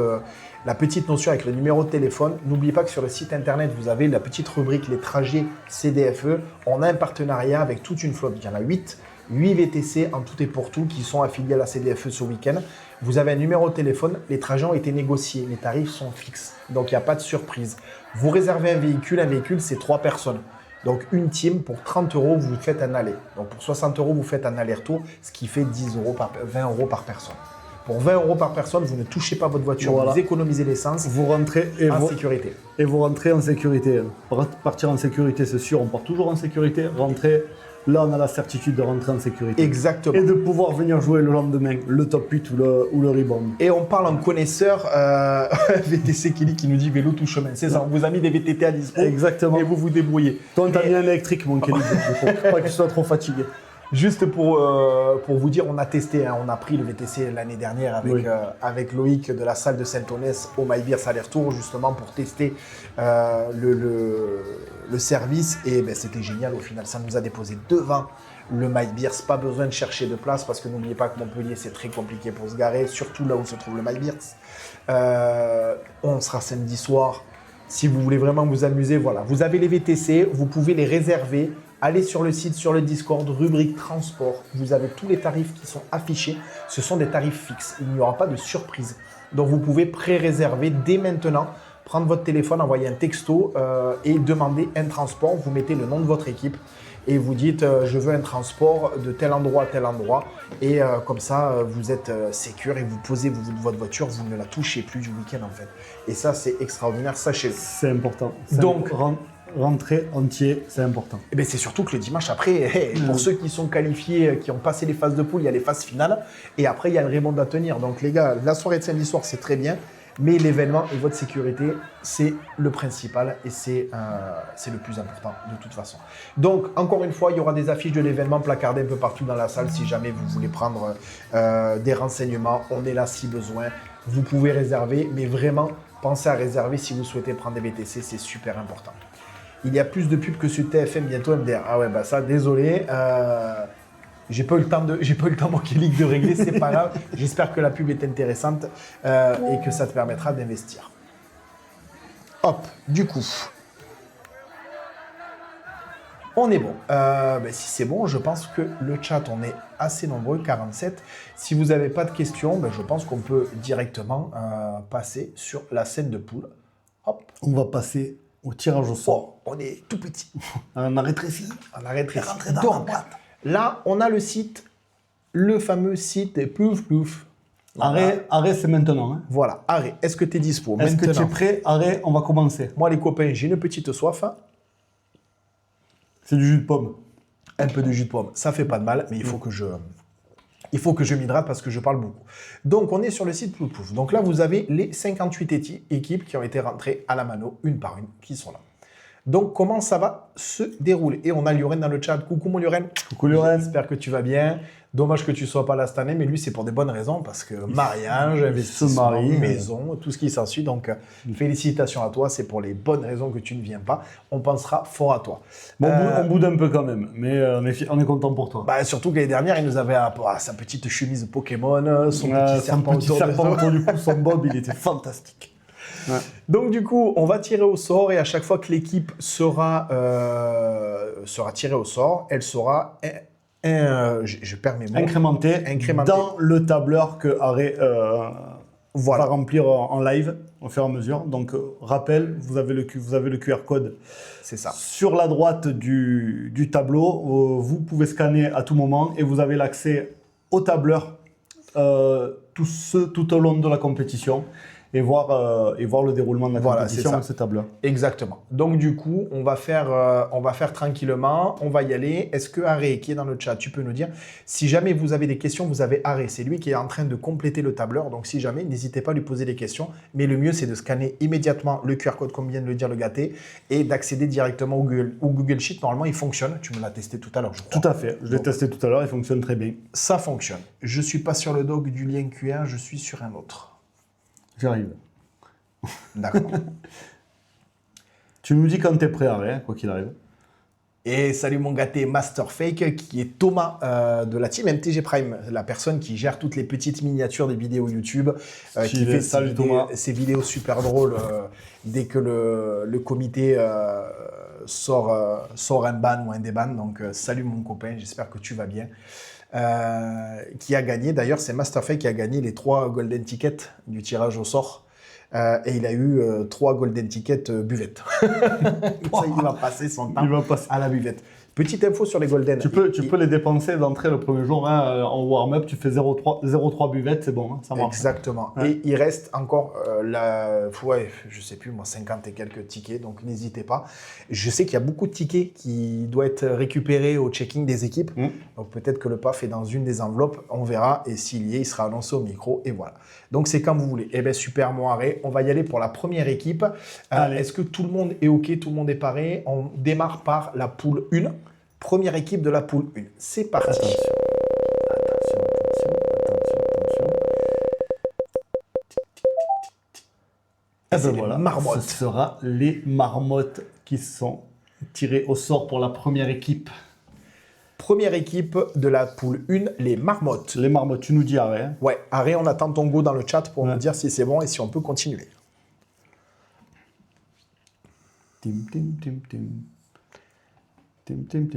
notion avec le numéro de téléphone. N'oubliez pas que sur le site internet, vous avez la petite rubrique les trajets CDFE. On a un partenariat avec toute une flotte. Il y en a 8 VTC en tout et pour tout qui sont affiliés à la CDFE ce week-end. Vous avez un numéro de téléphone. Les trajets ont été négociés. Les tarifs sont fixes. Donc, il n'y a pas de surprise. Vous réservez un véhicule, c'est 3 personnes. Donc, une team, pour 30 €, vous faites un aller. Donc, pour 60 €, vous faites un aller-retour, ce qui fait 20 € par personne. Pour 20 € par personne, vous ne touchez pas votre voiture, voilà. Vous économisez l'essence. Vous rentrez sécurité. Et vous rentrez en sécurité. Partir en sécurité, c'est sûr, on part toujours en sécurité. Rentrer, là, on a la certitude de rentrer en sécurité. Exactement. Et de pouvoir venir jouer le lendemain, le top 8 ou le rebound. Et on parle en connaisseur, VTC Kelly qui nous dit vélo tout chemin. C'est ça, on vous a mis des VTT à dispo. Exactement. Et vous vous débrouillez. Toi, t'as mis un électrique, mon Kelly, pour pas qu'il soit trop fatigué. Juste pour vous dire, on a testé, on a pris le VTC l'année dernière avec Loïc de la salle de Saint-Onès au My Beers aller-retour, justement pour tester le service. Et c'était génial au final, ça nous a déposé devant le My Beers. Pas besoin de chercher de place parce que n'oubliez pas que Montpellier, c'est très compliqué pour se garer, surtout là où se trouve le My Beers. On sera samedi soir. Si vous voulez vraiment vous amuser, voilà, vous avez les VTC, vous pouvez les réserver. Allez sur le site, sur le Discord, rubrique transport. Vous avez tous les tarifs qui sont affichés. Ce sont des tarifs fixes. Il n'y aura pas de surprise. Donc, vous pouvez pré-réserver dès maintenant. Prendre votre téléphone, envoyer un texto et demander un transport. Vous mettez le nom de votre équipe et vous dites je veux un transport de tel endroit à tel endroit. Et comme ça, vous êtes sécure et vous posez votre voiture. Vous ne la touchez plus du week-end en fait. Et ça, c'est extraordinaire. Sachez-le. C'est important. Donc, rentrer entier, c'est important. Et bien c'est surtout que le dimanche après, pour ceux qui sont qualifiés, qui ont passé les phases de poule, il y a les phases finales et après il y a le rebond à tenir. Donc les gars, la soirée de samedi soir c'est très bien, mais l'événement et votre sécurité c'est le principal et c'est le plus important de toute façon. Donc encore une fois, il y aura des affiches de l'événement placardées un peu partout dans la salle si jamais vous voulez prendre des renseignements. On est là si besoin. Vous pouvez réserver, mais vraiment pensez à réserver si vous souhaitez prendre des VTC, c'est super important. Il y a plus de pubs que sur TFM, bientôt MDR. Ah ouais, ça, désolé. J'ai pas eu le temps, mon Kelly, de régler, c'est pas grave. J'espère que la pub est intéressante et que ça te permettra d'investir. Hop, du coup. On est bon. Si c'est bon, je pense que le chat, on est assez nombreux, 47. Si vous n'avez pas de questions, je pense qu'on peut directement passer sur la scène de poule. Hop. On va passer au tirage au sort. On est tout petit. On a rétréci. Donc, là, on a le site, le fameux site Plouf Plouf. Arrêt, c'est maintenant. Hein. Voilà, arrêt. Est-ce que tu es dispo? Est-ce que tu es prêt? Arrêt, on va commencer. Moi, les copains, j'ai une petite soif. C'est du jus de pomme. Un peu de jus de pomme. Ça fait pas de mal, mais il faut que je m'hydrate parce que je parle beaucoup. Donc, on est sur le site Plouf Plouf. Donc là, vous avez les 58 équipes qui ont été rentrées à la mano, une par une, qui sont là. Donc, comment ça va se dérouler? Et on a Lioren dans le chat. Coucou mon Lioren. Coucou Lioren. J'espère que tu vas bien. Dommage que tu ne sois pas là cette année, mais lui, c'est pour des bonnes raisons, parce que mariage, investissement, maison, tout ce qui s'ensuit. Donc, félicitations à toi, c'est pour les bonnes raisons que tu ne viens pas. On pensera fort à toi. Bon, on boude un peu quand même, mais on est content pour toi. Bah, surtout que l'année dernière, il nous avait sa petite chemise Pokémon, son petit serpent autour du cou, son bob, il était fantastique. Ouais. Donc du coup, on va tirer au sort et à chaque fois que l'équipe sera tirée au sort, elle sera je perds mes mots. Incrémentée dans le tableur que Harry va remplir en live au fur et à mesure. Donc rappel, vous avez le QR code. C'est ça. Sur la droite du tableau, vous pouvez scanner à tout moment et vous avez l'accès au tableur tout au long de la compétition. Et voir le déroulement de la compétition avec ce tableur. Exactement. Donc du coup, on va faire tranquillement, on va y aller. Est-ce que Harry, qui est dans le chat, tu peux nous dire, si jamais vous avez des questions, vous avez Harry, c'est lui qui est en train de compléter le tableur. Donc si jamais, n'hésitez pas à lui poser des questions. Mais le mieux, c'est de scanner immédiatement le QR code, comme vient de le dire le gâté, et d'accéder directement au Google Sheet. Normalement, il fonctionne. Tu me l'as testé tout à l'heure, je crois. Tout à fait. Je l'ai testé tout à l'heure, il fonctionne très bien. Ça fonctionne. Je ne suis pas sur le doc du lien QR, je suis sur un autre. J'arrive. D'accord. Tu nous dis quand tu es prêt, Harry, quoi qu'il arrive. Et salut mon gâté Masterfake, qui est Thomas de la team MTG Prime, la personne qui gère toutes les petites miniatures des vidéos YouTube, qui fait ces vidéos super drôles dès que le comité sort un ban ou un déban. Donc salut mon copain, j'espère que tu vas bien. Qui a gagné, d'ailleurs c'est Masterfake qui a gagné les 3 golden tickets du tirage au sort. Et il a eu 3 golden tickets buvette. Ça, il va passer son temps à la buvette. Petite info sur les golden. Tu peux les dépenser d'entrée le premier jour en warm-up, tu fais 0,3 buvettes, c'est bon, ça marche. Exactement. Ouais. Et il reste encore, je sais plus moi, 50 et quelques tickets, donc n'hésitez pas. Je sais qu'il y a beaucoup de tickets qui doivent être récupérés au checking des équipes. Donc peut-être que le PAF est dans une des enveloppes, on verra. Et s'il y est, il sera annoncé au micro. Et voilà. Donc c'est quand vous voulez. Eh bien super, mon Harry. On va y aller pour la première équipe. Est-ce que tout le monde est OK, tout le monde est paré? On démarre par la poule 1. Première équipe de la poule 1. C'est parti. Attention. Et ben voilà, marmottes. Ce sera les marmottes qui sont tirées au sort pour la première équipe. Première équipe de la poule 1, les marmottes. Les marmottes, tu nous dis Harry. Hein? Ouais, Harry, on attend ton go dans le chat pour nous dire si c'est bon et si on peut continuer.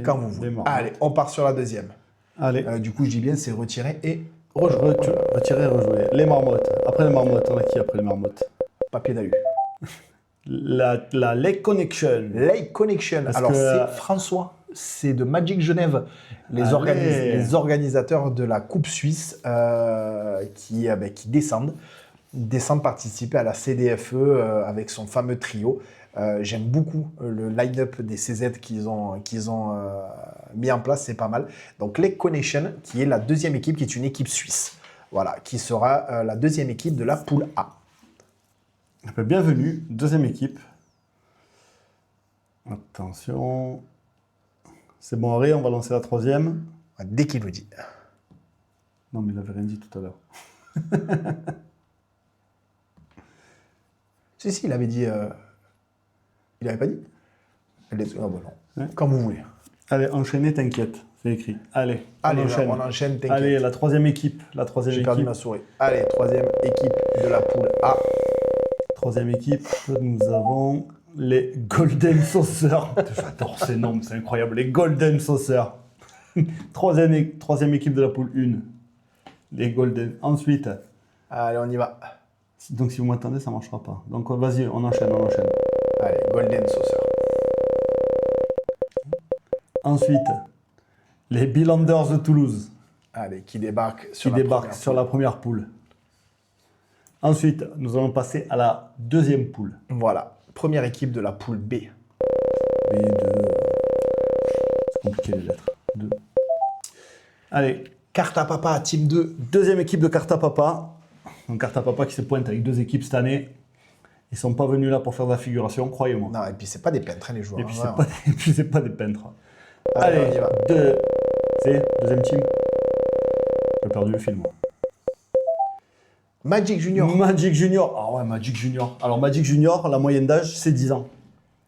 Quand vous voulez. Allez, on part sur la deuxième. Allez. Du coup, je dis bien, c'est retirer et rejouer. Retirer et rejouer. Les marmottes. Après les marmottes, on a qui après les marmottes? Papier d'alu. La Lake Connection. Lake Connection. Alors, c'est François. C'est de Magic Genève, les organisateurs de la Coupe Suisse qui descendent participer à la CDFE avec son fameux trio. J'aime beaucoup le line-up des CZ qu'ils ont mis en place, c'est pas mal. Donc Lake Connection, qui est la deuxième équipe, qui est une équipe suisse, voilà, qui sera la deuxième équipe de la poule A. Bienvenue, deuxième équipe. Attention. C'est bon, Harry, on va lancer la troisième. Dès qu'il nous dit. Non, mais il n'avait rien dit tout à l'heure. Si, il avait dit... Il n'avait pas dit? Ah bon, non. Ouais. Quand vous voulez. Allez, enchaînez, t'inquiète. C'est écrit. Allez, on enchaîne, t'inquiète. Allez, la troisième équipe. J'ai perdu ma souris. Allez, troisième équipe de la poule A. Troisième équipe, nous avons les Golden Saucers. J'adore ces noms, c'est incroyable. Les Golden Saucers. Troisième équipe de la poule 1. Les Golden. Ensuite. Allez, on y va. Donc si vous m'attendez, ça ne marchera pas. Donc vas-y, on enchaîne. Allez, Golden Saucer. Ensuite, les Bilanders de Toulouse. Allez, qui débarquent sur la première poule. Ensuite, nous allons passer à la deuxième poule. Voilà, première équipe de la poule B. B2. C'est compliqué les lettres. 2. Allez. Carta Papa, Team 2. Deuxième équipe de Carta Papa. Donc Carta Papa qui se pointe avec 2 équipes cette année. Ils sont pas venus là pour faire de la figuration, croyez-moi. Non, et puis c'est pas des peintres, hein, les joueurs. Et puis, hein, c'est pas des peintres. Allez, Allez, on y va. deuxième team. J'ai perdu le film. Magic Junior. Magic Junior. Ah ouais, Magic Junior. Alors, Magic Junior, la moyenne d'âge, c'est 10 ans.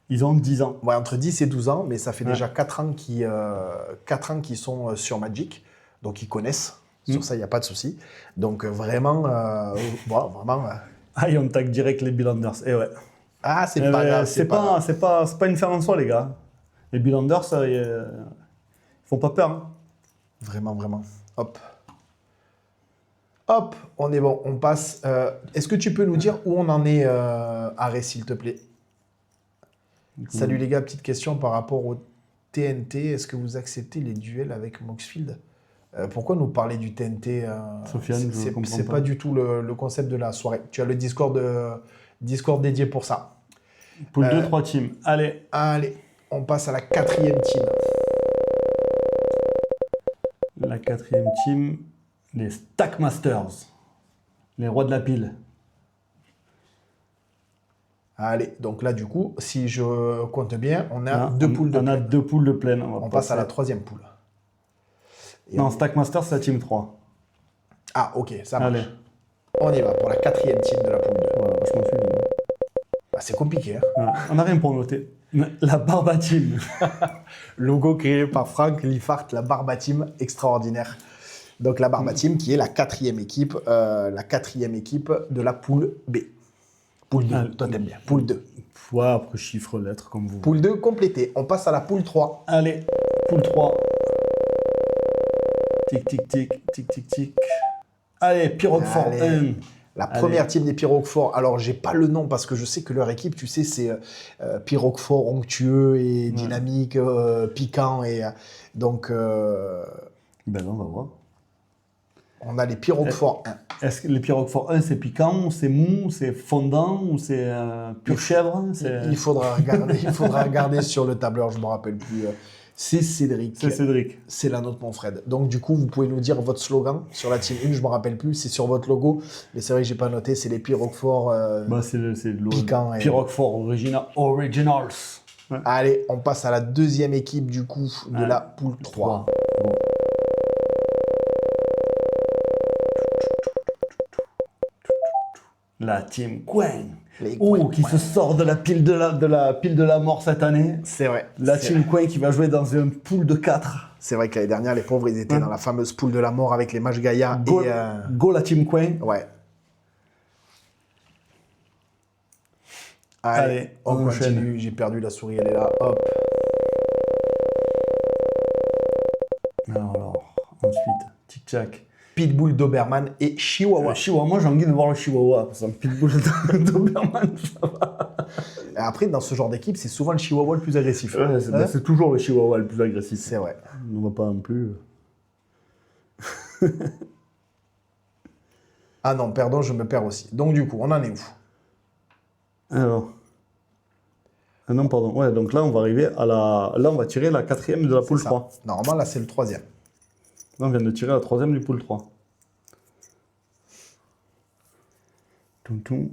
Ils ont 10 ans. Ouais, entre 10 et 12 ans, mais ça fait déjà 4 ans qu'ils sont sur Magic, donc ils connaissent. Sur ça, il n'y a pas de souci. Donc vraiment, vraiment. Ah, et on tag direct les Billanders. Et ouais. Ah, c'est pas grave. C'est pas une fin en soi, les gars. Les Billanders, ils font pas peur. Hein. Vraiment, vraiment. Hop. Hop, on est bon. On passe. Est-ce que tu peux nous dire où on en est, Arrêt, s'il te plaît? Salut les gars, petite question par rapport au TNT. Est-ce que vous acceptez les duels avec Moxfield? Pourquoi nous parler du TNT Sofiane, c'est pas du tout le concept de la soirée. Tu as le Discord dédié pour ça. Poule 2, 3 teams. Allez. Allez, on passe à la 4e team. La 4e team, les Stackmasters. Les rois de la pile. Allez, donc là, du coup, si je compte bien, on a 2 poules de pleine. On a 2 poules de pleine. On passe à la 3e poule. Et non, Stackmasters, c'est la team 3. Ah, ok, ça marche. Allez. On y va pour la 4e team de la poule 2. Voilà, vachement suivi. Bah, c'est compliqué. Hein. Voilà. On n'a rien pour noter. La Barba Team. Logo créé par Frank Liffart, la Barba Team, extraordinaire. Donc la Barba Team qui est la 4e équipe de la poule B. Poule 2, toi t'aimes bien. Poule 2. Ouais, après chiffre, lettres, comme vous. Poule 2 complétée. On passe à la poule 3. Allez, poule 3. Tic, tic, tic, tic, tic, tic. Allez, Pyrophore 1. La première team des Pyrophores. Alors, j'ai pas le nom parce que je sais que leur équipe, tu sais, c'est Pyrophore onctueux et dynamique, piquant. Et donc, ben non, on va voir. On a les Pyrophores 1. Est-ce que les Pyrophores 1, c'est piquant, c'est mou, c'est fondant ou c'est pure chèvre? Il faudra regarder sur le tableur, je me rappelle plus. C'est Cédric. C'est Cédric. C'est la nôtre, mon Fred. Donc, du coup, vous pouvez nous dire votre slogan sur la team 1, je me rappelle plus, c'est sur votre logo. Mais c'est vrai que j'ai pas noté, c'est les Pyrophores c'est le piquants. Pyrophore Originals. Ouais. Allez, on passe à la 2e équipe, du coup, de la poule 3. Bon. La team Quen. Qui se sort de la pile de la mort cette année. C'est vrai. La team Quen qui va jouer dans une poule de 4. C'est vrai que l'année dernière, les pauvres, ils étaient dans la fameuse poule de la mort avec les Mage Gaïa. Go la team Quen. Ouais. Allez, on continue. J'ai perdu la souris, elle est là. Hop. Alors, ensuite, tic-tac. Pitbull Doberman et Chihuahua. Moi, j'ai envie de voir le Chihuahua. Parce que Pitbull Doberman, ça va. Et après, dans ce genre d'équipe, c'est souvent le Chihuahua le plus agressif. Ouais, c'est toujours le Chihuahua le plus agressif. C'est vrai. On ne va pas non plus. Ah non, pardon, je me perds aussi. Donc, du coup, on en est où? Alors. Ah non, pardon. Ouais, donc là, on va arriver à la. Là, on va tirer la 4e de la poule 3. Normalement, là, c'est le 3e. Là, on vient de tirer la 3e du poule 3.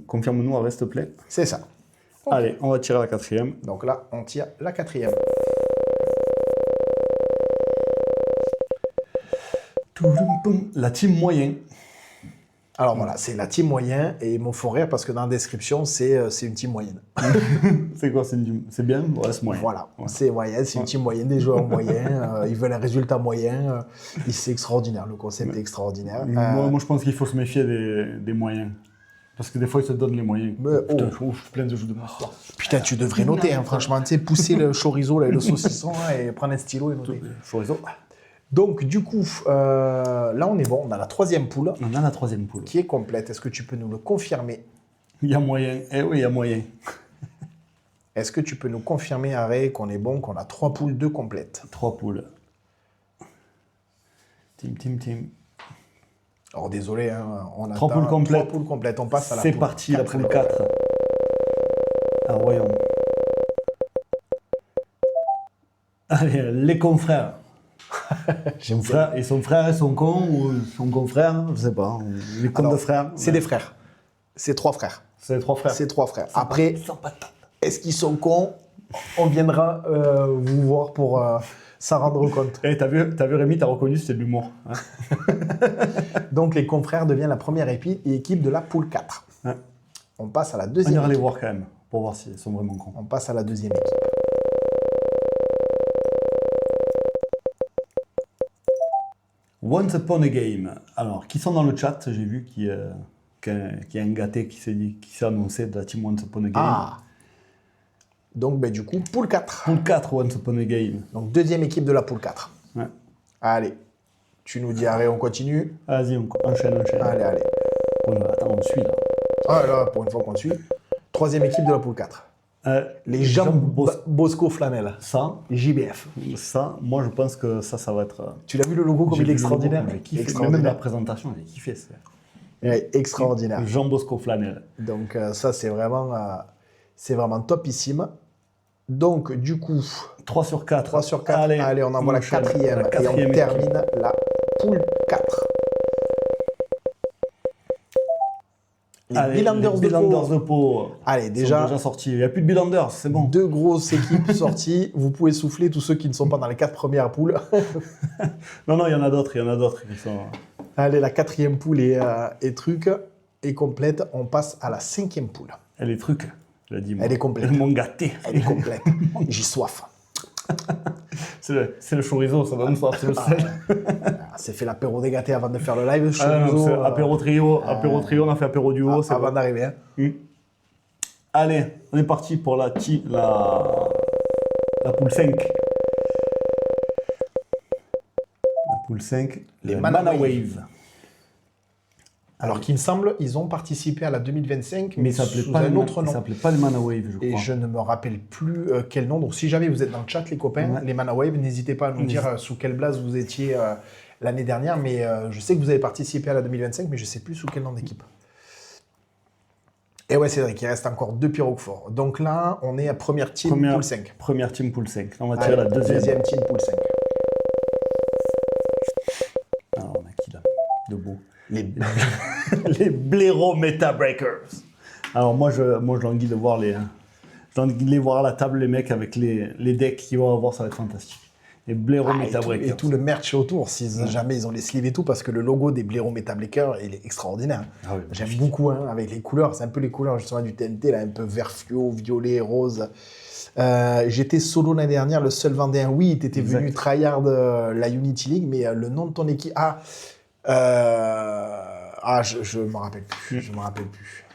Confirme-nous, reste s'il te plaît. C'est ça. Okay. Allez, on va tirer la 4e. Donc là, on tire la 4e. La team moyen. Alors voilà, c'est la team moyen et il me faut rire parce que dans la description, c'est une team moyenne. C'est quoi? C'est bien? Ouais, c'est moyen. Voilà, c'est moyen, c'est une team moyenne, des joueurs moyens, ils veulent un résultat moyen. C'est extraordinaire, le concept est extraordinaire. Moi, je pense qu'il faut se méfier des moyens. Parce que des fois, ils se donnent les moyens. Putain, je suis plein de jeux de master. Putain, tu devrais noter, hein, franchement. Tu sais, pousser le chorizo là, et le saucisson là, et prendre un stylo et noter. Chorizo. Donc, du coup, là, on est bon. On a la 3e poule. On a la 3e poule. Qui est complète. Est-ce que tu peux nous le confirmer? Il y a moyen. Eh oui, il y a moyen. Est-ce que tu peux nous confirmer, Arrêt, qu'on est bon, qu'on a 3 poules 2 complètes? 3 poules. Team. Alors, désolé, hein, on a 3 poules complètes. 3 poules complètes. On passe à la poule. poule. C'est parti, la poule 4. Un royaume. Allez, les confrères. Et son frère et son con, ou son confrère, je sais pas. Les cons de frères. C'est des frères. C'est 3 frères. C'est les 3 frères. C'est 3 frères. Après, Sans patate. est-ce qu'ils sont cons? On viendra vous voir pour s'en rendre compte. Eh, t'as vu Rémi, t'as reconnu, c'était de l'humour. Hein. Donc, les confrères deviennent la première équipe de la poule 4. Ouais. On passe à la On deuxième ira les équipe. voir quand même, pour voir s'ils sont vraiment cons. On passe à la deuxième équipe. Once Upon a Game. Alors, qui sont dans le chat? J'ai vu qu'il y a un gâté qui s'est annoncé de la team Once Upon a Game. Ah. Donc, ben, du coup, poule 4. Pool 4, Once Upon a Game. Donc, deuxième équipe de la poule 4. Ouais. Allez. Tu nous dis arrêt, on continue. Vas-y, enchaîne. Allez. Oh, attends, on suit là. Ah là, pour une fois qu'on suit. Troisième équipe de la poule 4. Les Bosco Flanel. Ça, JBF. moi je pense que ça va être. Tu l'as vu le logo comme J'ai il est vu le logo, extraordinaire? j'ai kiffé. Extraordinaire. Même la présentation, j'ai kiffé. Ouais, extraordinaire. Jean Bosco Flanel. Donc ça, c'est vraiment topissime. Donc, du coup, 3 sur 4. 3 sur 4. Allez, on envoie la quatrième. Et on termine la poule 4. Les Bilanders de Pau. Allez, Sont déjà sortis. Il n'y a plus de Bilanders, c'est bon. 2 grosses équipes sorties. Vous pouvez souffler tous ceux qui ne sont pas dans les 4 premières poules. Non, il y en a d'autres qui sont. Allez, la 4e poule est truc, est complète. On passe à la 5e poule. Elle est truc. Je l'ai dit, moi. Elle est complète. Ils m'ont gâté. Elle est complète. J'ai soif. C'est le chorizo, ça donne soif, c'est le sel. On s'est fait l'apéro des gâtés avant de faire le live. C'est apéro trio, on a fait apéro duo. c'est Avant bon. d'arriver. Hein. Allez, on est parti pour la poule 5. La poule 5, Les Mana Mana Wave. Alors qu'il me semble, ils ont participé à la 2025, mais ça s'appelait sous pas un autre Ça nom. s'appelait pas les Mana Wave, je crois. Et je ne me rappelle plus quel nom. Donc si jamais vous êtes dans le chat, les copains, Ouais. les Mana Wave, n'hésitez pas à nous dire sous quelle blase vous étiez l'année dernière. Mais je sais que vous avez participé à la 2025, mais je ne sais plus sous quel nom d'équipe. Et ouais, Cédric, il reste encore 2 pirogues forts. Donc là, on est à première team pool 5. Première team pool 5. On va tirer Allez, la deuxième. team pool 5. Alors, on a qui là? De beau. Les... Les blaireaux Meta Breakers. Alors moi je languis de voir voir à la table les mecs avec les decks qu'ils vont avoir, ça va être fantastique. Les blaireaux Meta Breakers. Et tout le merch autour, si jamais ils ont les sleeves et tout, parce que le logo des blaireaux Meta Breakers, il est extraordinaire. Ah oui, J'aime beaucoup, hein, avec les couleurs, c'est un peu les couleurs justement du TNT, là, un peu vert fluo, violet, rose. J'étais solo l'année dernière, le seul Vendéen, oui, t'étais venu tryhard la Unity League, mais le nom de ton équipe... je me rappelle plus. Je me rappelle plus.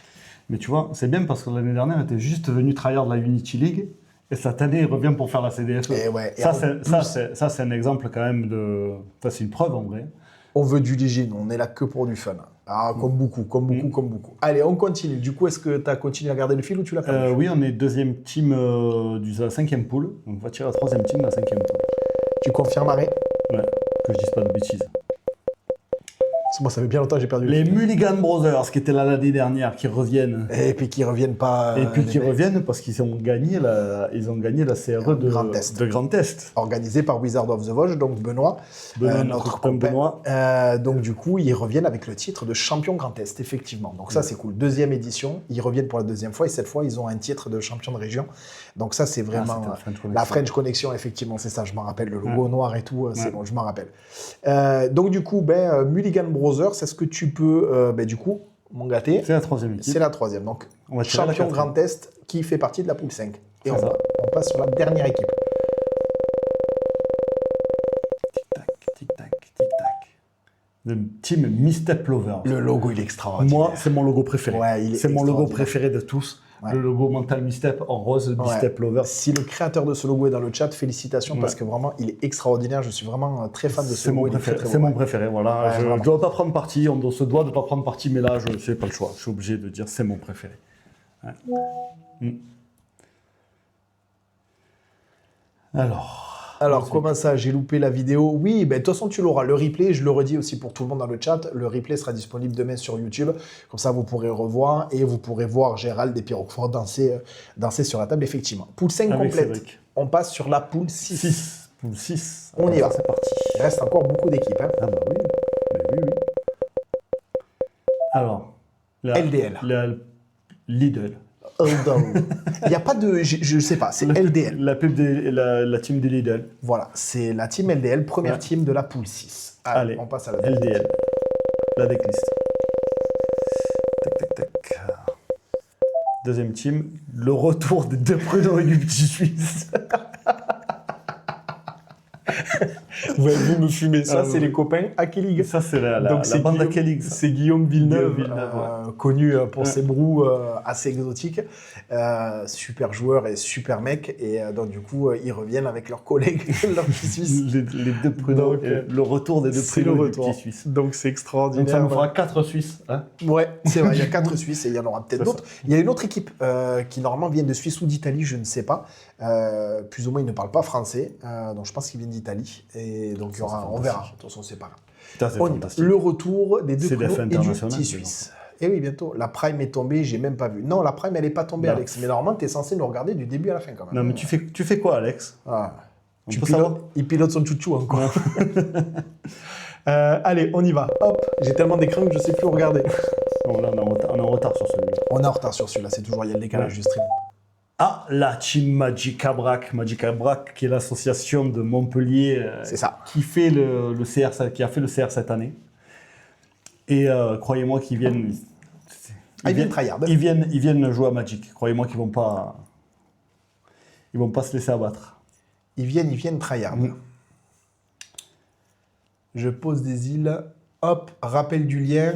Mais tu vois, c'est bien parce que l'année dernière, il était juste venu tryhard de la Unity League. Et cette année, il revient pour faire la CDFE. Et ouais, et ça, c'est un exemple quand même de... Ça, c'est une preuve en vrai. On veut du légine, on est là que pour du fun. Ah, comme beaucoup. Allez, on continue. Du coup, est-ce que tu as continué à garder le fil ou tu l'as perdu? Oui, on est deuxième team de la 5e pool. Donc on va tirer la 3e team de la 5e pool. Tu confirmes, Arrêt? Ouais, que je dise pas de bêtises. Moi, ça fait bien longtemps que j'ai perdu le Les fil. Mulligan Brothers, qui étaient là l'année dernière, qui reviennent. Et puis qui reviennent pas. Et puis qui reviennent parce qu'ils ont gagné la CRE de Grand Est. Organisé par Wizard of the Vosges, donc Benoît. Notre copain Benoît. Donc du coup, ils reviennent avec le titre de champion Grand Est, effectivement. Donc ça, c'est cool. Deuxième édition, ils reviennent pour la deuxième fois et cette fois, ils ont un titre de champion de région. Donc ça, c'est vraiment la French Connection, effectivement, c'est ça. Je m'en rappelle, le logo noir et tout, c'est bon, je m'en rappelle. Donc du coup, Mulligan Brothers, est-ce que tu peux, du coup, mon gâté? C'est la 3e équipe. C'est la 3e. Donc champion Grand Est qui fait partie de la poule 5. Et on passe sur la dernière équipe. Tic-tac. Le team Misstep Lovers. Le logo, il est extraordinaire. Moi, c'est mon logo préféré. Ouais, c'est mon logo préféré de tous. Ouais. Le logo Mental Misstep en rose, Misstep Lovers. Si le créateur de ce logo est dans le chat, félicitations parce que vraiment, il est extraordinaire. Je suis vraiment très fan de ce logo. C'est mon préféré, voilà. Je ne dois pas prendre parti, on se doit de ne pas prendre parti, mais là, je n'ai pas le choix. Je suis obligé de dire c'est mon préféré. Ouais. Alors, comment ça, j'ai loupé la vidéo? Oui, de toute façon, tu l'auras. Le replay, je le redis aussi pour tout le monde dans le chat, le replay sera disponible demain sur YouTube. Comme ça, vous pourrez revoir et vous pourrez voir Gérald et Pierre Roquefort danser sur la table, effectivement. Poule 5 complète. Cédric. On passe sur la poule 6. Poule 6. On y va. C'est parti. Il reste encore beaucoup d'équipes. Hein. Ah bah oui. Oui. Alors, LDL. Lidl. Il n'y a pas de... Je ne sais pas, c'est LDL. La pub de la team de Lidl. Voilà, c'est la team LDL, première Ouais. team de la poule 6. Allez, on passe à la LDL. La decklist. Tac, tac, tac. Deuxième team, le retour des deux prudents et du petit Suisse. Ouais, vous me fumez. Ça, Ah, c'est ouais. les copains Akelig. Ça, c'est la Donc, la bande Guillaume- d'Akelix. C'est Guillaume Villeneuve, Guillaume Villeneuve, connu pour Ouais. ses brous assez exotiques. Super joueur et super mec. Et donc, du coup, ils reviennent avec leurs collègues, leurs petits Suisses. Les deux prudents. Donc, Le retour des deux C'est le prudents et du retour. petit Suisse. Donc, c'est extraordinaire. Donc ça nous fera 4 Suisses. Hein. Ouais, c'est vrai, il y a 4 Suisses et il y en aura peut-être C'est d'autres. Il y a une autre équipe qui normalement vient de Suisse ou d'Italie, je ne sais pas. Plus ou moins, ils ne parlent pas français, donc je pense qu'ils viennent d'Italie. Et donc il y aura, c'est on verra. fantastique. De toute façon, c'est pas grave. Putain, c'est On y va. fantastique. Le retour des deux C'est pruneaux l'effet et du international, petit mais Suisse. Et oui, bientôt. La Prime est tombée, j'ai même pas vu. Non, la Prime, elle n'est pas tombée, Non. Alex. Mais normalement, tu es censé nous regarder du début à la fin quand même. Non, mais tu fais quoi, Alex? Ah. On Tu peut pilotes- savoir il pilote son chouchou encore. Allez, on y va. Hop, j'ai tellement d'écrans que je sais plus où regarder. Non, là, on est en retard sur celui-là. On est en retard sur celui-là, c'est toujours, il y a le décalage Ouais. du stream. Ah, la team Magica Brac, qui est l'association de Montpellier C'est ça. qui fait le CR, qui a fait le CR cette année. Et croyez-moi qu'ils viennent. Ils viennent tryhard. Ils viennent jouer à Magic. Croyez-moi qu'ils vont pas se laisser abattre. Ils viennent tryhard. Je pose des îles. Hop, rappel du lien.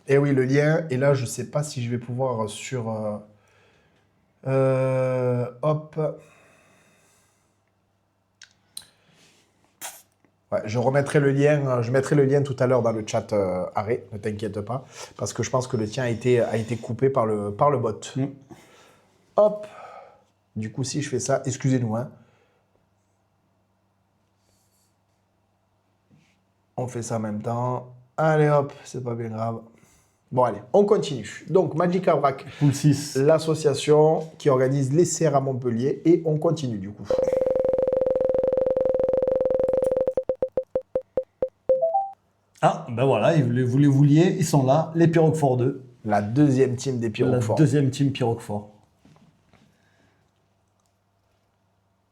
Et oui, le lien. Et là, je sais pas si je vais pouvoir sur... hop. Ouais, je remettrai le lien. Je mettrai le lien tout à l'heure dans le chat arrêt. Ne t'inquiète pas. Parce que je pense que le tien a été coupé par le bot. Hop. Du coup, si je fais ça, excusez-nous, hein. On fait ça en même temps. Allez hop, c'est pas bien grave. Bon allez, on continue. Donc Magica Brac, Poule 6. l'association qui organise les CR à Montpellier. Et on continue du coup. Ah, ben voilà, vous les vouliez, ils sont là, les Pyroquefort 2. La deuxième team des La Pyroquefort. deuxième team Pyroquefort.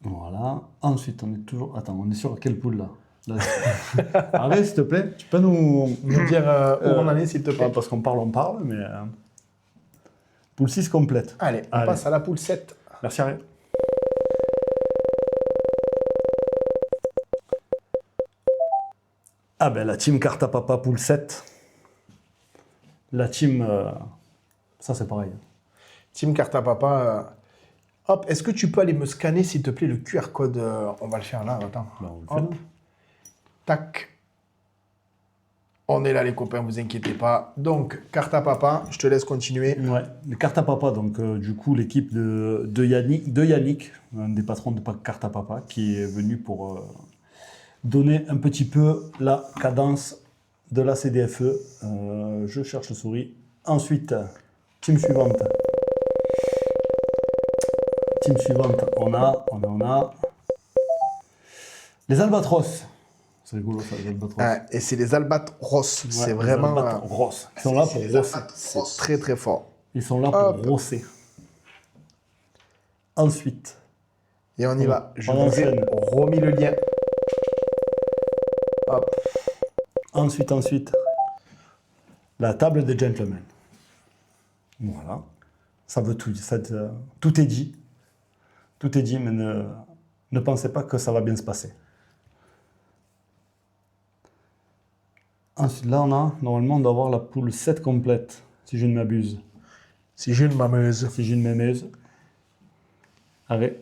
Voilà. Ensuite, on est toujours. Attends, on est sur quelle poule là, Arrête, s'il te plaît. Tu peux nous dire où on en est s'il te plaît. Parce qu'on parle, mais. Poule 6 complète. Allez, on Allez. passe à la poule 7. Merci, Arrête. Ah ben la team Carta Papa poule 7. La team. Ça c'est pareil. Team Carta Papa. Hop, est-ce que tu peux aller me scanner s'il te plaît le QR code on va le faire là, attends. Ben, on le fait, Hop. Tac. On est là les copains, vous inquiétez pas. Donc, Carta Papa, je te laisse continuer. Ouais, les Carta Papa, donc du coup l'équipe de Yannick, un des patrons de Carta Papa, qui est venu pour donner un petit peu la cadence de la CDFE. Je cherche le souris. Ensuite, team suivante. Team suivante, on a les Albatros. C'est rigolo ça, les Albatros. Et c'est les Albatros. Ouais, C'est les vraiment. Albatros. Ils sont là pour rosser. C'est très très fort. Ils sont là Hop. pour rosser. Ensuite, Et on y va. Je on vous ai enchaîne. remis le lien. Hop. Ensuite, la table des gentlemen. Voilà. Ça veut tout dire. Tout est dit. Tout est dit, mais ne pensez pas que ça va bien se passer. Ensuite, là, normalement, on doit avoir la poule 7 complète, si je ne m'abuse. Si je ne m'amuse. Si je ne m'amuse. Allez,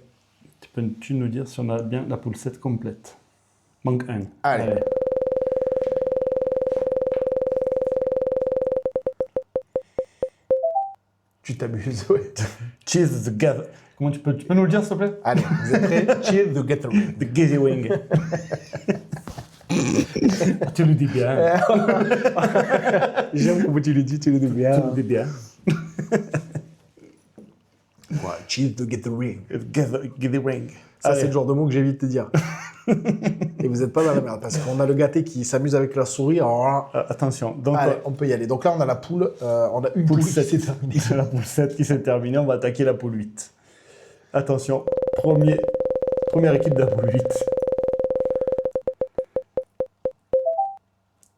peux-tu nous dire si on a bien la poule 7 complète? Manque un. Allez. Tu t'amuses, ouais. Cheese the gather. Comment tu peux nous le dire, s'il te plaît? Allez, vous êtes prêts? Cheers the gathering. The Gizzy Wing. Tu le dis bien. J'aime comment tu le dis, tu le dis bien. Tu le dis bien. Quoi, cheers the gathering. Gizzy Wing. Ça, Allez. c'est le genre de mot que j'évite de dire. Et vous n'êtes pas dans la merde, parce qu'on a le gâté qui s'amuse avec la souris. Alors là, Attention. Donc, allez, on peut y aller. Donc là, on a la poule. On a une poule qui 7 s'est terminée. La poule 7 qui s'est terminée. On va attaquer la poule 8. Attention. Première équipe de la poule 8.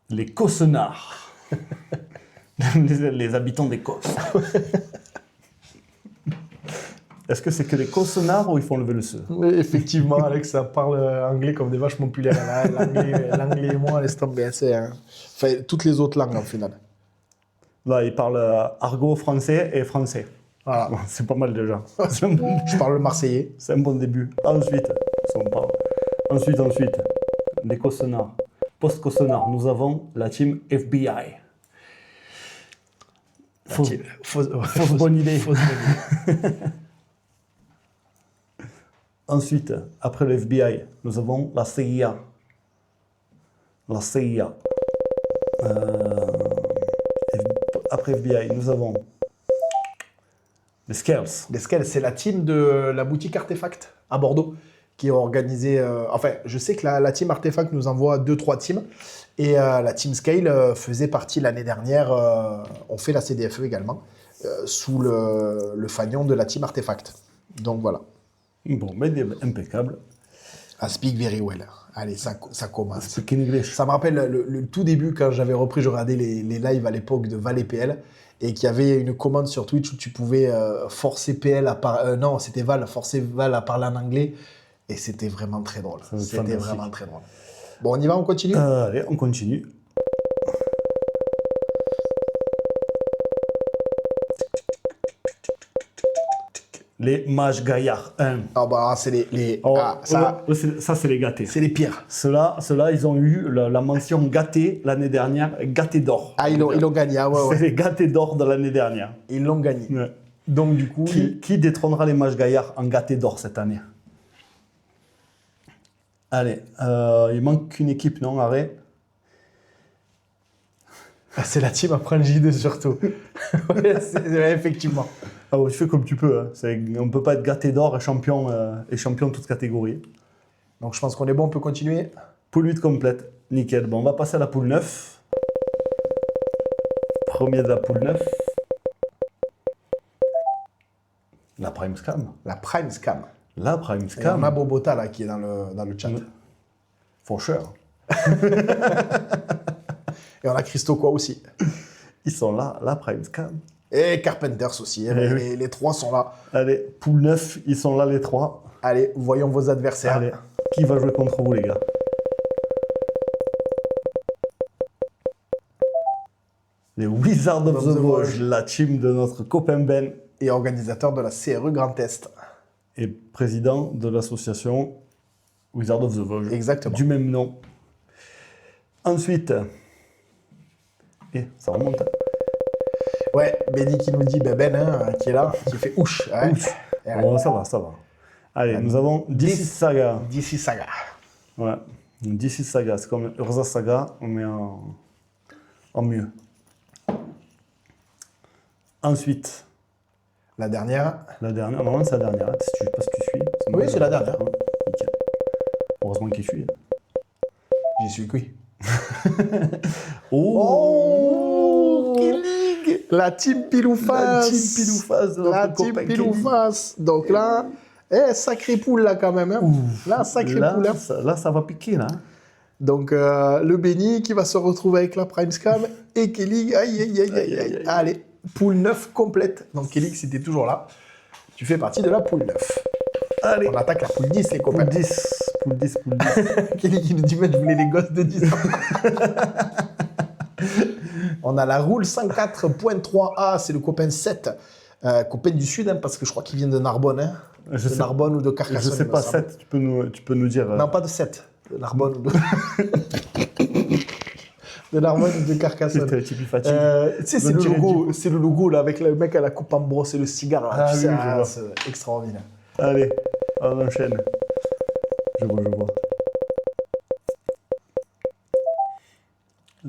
Les Cossenards. les habitants d'Écosse. Est-ce que c'est que les Cossenards ou ils font lever le se? Oui, effectivement, Alex, ça parle anglais comme des vaches populaires. L'anglais et moi, laisse tomber. Enfin, toutes les autres langues, en final. Là, ils parlent argot français et français. Voilà. Bon, c'est pas mal déjà. Je parle le marseillais. C'est un bon début. Ensuite, les Cossenards. Post-Cossenards, nous avons la team FBI. Fausse bonne idée. Ensuite, après le FBI, nous avons la CIA. Après FBI, nous avons les Scales. Les Scales, c'est la team de la boutique Artefact à Bordeaux qui ont organisé. Enfin, je sais que la team Artefact nous envoie 2-3 teams. Et la team Scale faisait partie l'année dernière. On fait la CDFE également, sous le fanion de la team Artefact. Donc voilà. Bon, mais impeccable. I speak very well. Allez, ça commence. Speak English. Ça me rappelle le tout début quand j'avais repris, je regardais les lives à l'époque de Valais PL et qu'il y avait une commande sur Twitch où tu pouvais forcer PL à parler. Non, c'était Val, forcer Val à parler en anglais et c'était vraiment très drôle. C'était vraiment très drôle. Bon, on y va, on continue Allez, on continue. Les Mages Gaillards 1. Ah bah, c'est les ça, c'est les gâtés. c'est les pires. Ceux-là, ils ont eu la mention gâté l'année dernière, gâté d'or. Ah, ils l'ont gagné, ah ouais, C'est ouais. les gâtés d'or de l'année dernière. Ils l'ont gagné. Ouais. Donc du coup, Qui détrônera les Mages Gaillards en gâté d'or cette année? Allez, il manque qu'une équipe, non, Arrêt? c'est la team Apprendre J2 surtout. Ouais, effectivement. Ah ouais, tu fais comme tu peux. Hein. On ne peut pas être gâté d'or et champion de toute catégorie. Donc je pense qu'on est bon, on peut continuer. Poule 8 complète. Nickel. Bon, on va passer à la poule 9. Premier de la poule 9. La Prime Scam. La Prime Scam. La Prime Et on Scam. a Bobota là qui est dans le chat. For sure. Et on a Christo quoi aussi. Ils sont là, la Prime Scam. Et Carpenters aussi. oui. Les trois sont là. Allez, poule 9, ils sont là les trois. Allez, voyons vos adversaires. Allez, qui va jouer contre vous les gars? Les Wizards of the Vosges, la team de notre copain Ben. Et organisateur de la CRE Grand Est. Et président de l'association Wizards of the Vosges. Exactement. Du même nom. Ensuite, et ça remonte. Ouais, Benny qui nous dit Ben qui est là, qui fait ouch. Ouais. Ouais. Oh, ça va. Allez, nous avons DC Saga. DC Saga. Ouais, DC Saga, c'est comme Urza Saga, mais en mieux. Ensuite, La dernière. normalement c'est la dernière, hein, si tu sais pas ce que tu suis. Oui, c'est la dernière. Ouais, nickel. Heureusement qu'il suit. J'y suis cuit. Oh, Kelly, la team Pilouface. La team Pilouface de notre La team copain Pilouface. Donc là, sacré poule là quand même. Hein. Là, sacré poule. Hein. Là, ça va piquer, là. Donc le Benny qui va se retrouver avec la Prime Scam et Kelly. Aïe. Allez, poule 9 complète. Donc Kelly, si t'es toujours là, tu fais partie de la poule 9. Allez. On attaque la poule 10, les copains. Poule 10. Kelly qui nous dit, mais je voulais les gosses de 10 ans. On a la Rule 104.3A, c'est le copain 7. Copain du Sud, hein, parce que je crois qu'il vient de Narbonne. Hein, Narbonne ou de Carcassonne. Je sais pas, 7, tu peux nous dire. Non, pas de 7. De Narbonne ou de... de Narbonne ou de Carcassonne. Tu es plus fatigué. Tu sais, c'est le logo là, avec le mec à la coupe en brosse et le cigare. Là, tu sais, c'est extraordinaire. Allez, on enchaîne. Je vois.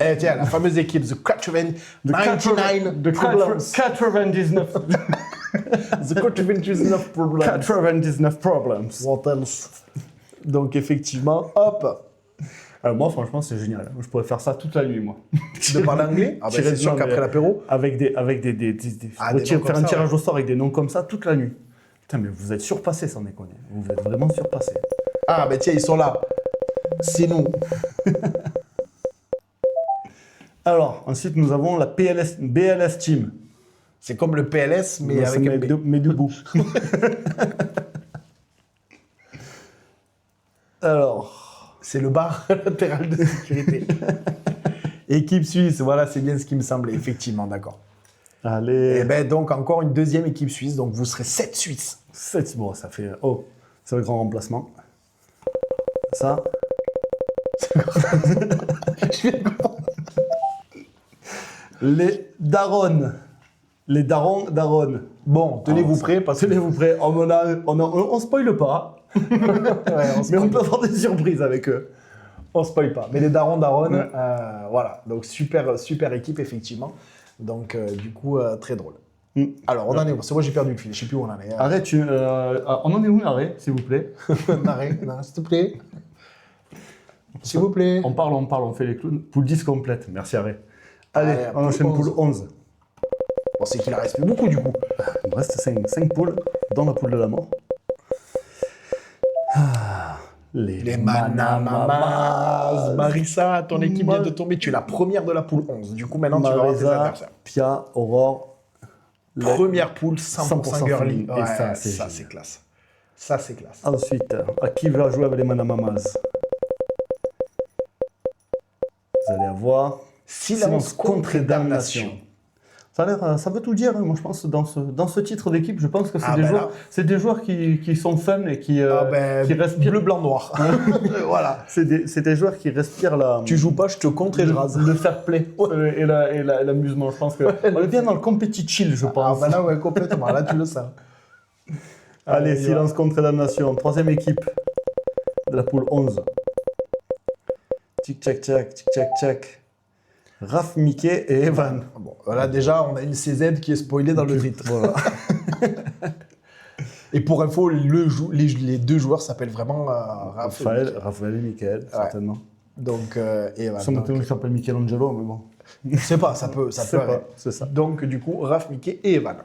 Eh tiens, la fameuse équipe, The 99 Problems. 99. The 99 Problems. 99 Problems. What else? Donc effectivement, hop, Moi, franchement, c'est génial. Je pourrais faire ça toute la nuit, moi. de parler anglais. Ah bah, Tirer c'est sûr non, qu'après mais l'apéro. Avec des Ah, des noms faire comme un ça, tirage ouais. au sort avec des noms comme ça toute la nuit. Putain, mais vous êtes surpassés, sans déconner. Vous êtes vraiment surpassés. Ah ben tiens, ils sont là. C'est nous. Alors, ensuite, nous avons la BLS Team. C'est comme le PLS, mais Ouais, avec un B. mais debout. Alors, C'est le bar latéral de sécurité. Équipe suisse, voilà, c'est bien ce qui me semblait. Effectivement, d'accord. allez. Et ben donc encore une deuxième équipe suisse, donc vous serez 7 Suisses. Bon, ça fait... Oh, c'est le grand remplacement. Ça. Les darons. Les darons. Bon, tenez-vous prêts parce que Tenez-vous prêts. On spoile pas. ouais, Mais on peut avoir des surprises avec eux. on spoil pas. Mais les darons, Ouais. voilà. Donc super équipe effectivement. Donc du coup très drôle. Mm. Alors on en est où? Parce que moi j'ai perdu le fil. Je sais plus où on en est. Arrête, on en est où, arrête, s'il vous plaît? Arrête, non, s'il te plaît. S'il vous plaît. On parle, on fait les clowns. Poule 10 complète. Merci, arrête. Allez, Allez, on enchaîne poule poule 11. Bon, c'est qu'il en reste plus beaucoup du coup. Il me reste 5 poules dans la poule de la mort. Ah, Les Manamamas. Marissa, ton équipe vient de tomber. Tu es la première de la poule 11. Du coup, maintenant, tu vas avoir tes Marisa, adversaires. Pia, Aurore. Première poule 100% girly. Et Ouais, ça, ça, c'est c'est classe. Ça, c'est classe. Ensuite, à qui va jouer avec les Manamamas? Vous allez avoir Silence contre damnation. Ça veut tout dire, hein. Moi je pense dans ce titre d'équipe, je pense que c'est Ah des ben joueurs, là. c'est des joueurs qui sont fun et qui respirent. bleu, blanc, noir. Voilà. C'est des joueurs qui respirent Tu joues pas, je te contre et je rase. le fair play et l'amusement. Je pense que on est bien dans le competitif, je Ah pense. bah là, ouais, complètement. Là, tu le sens. Allez, Allez, silence contre damnation. Troisième équipe de la poule 11. Tic tac tac, tic tac tac. Raph, Mickey et Evan. Bon, là, déjà, on a une CZ qui est spoilée dans le titre. Voilà. Et pour info, les deux joueurs s'appellent vraiment Raph et Mickey. Raphaël et Michael, certainement. Donc, Evan. Ça Donc, il s'appelle Michelangelo, mais bon. je sais pas, ça peut C'est arriver. pas, c'est ça. Donc, du coup, Raph, Mickey et Evan.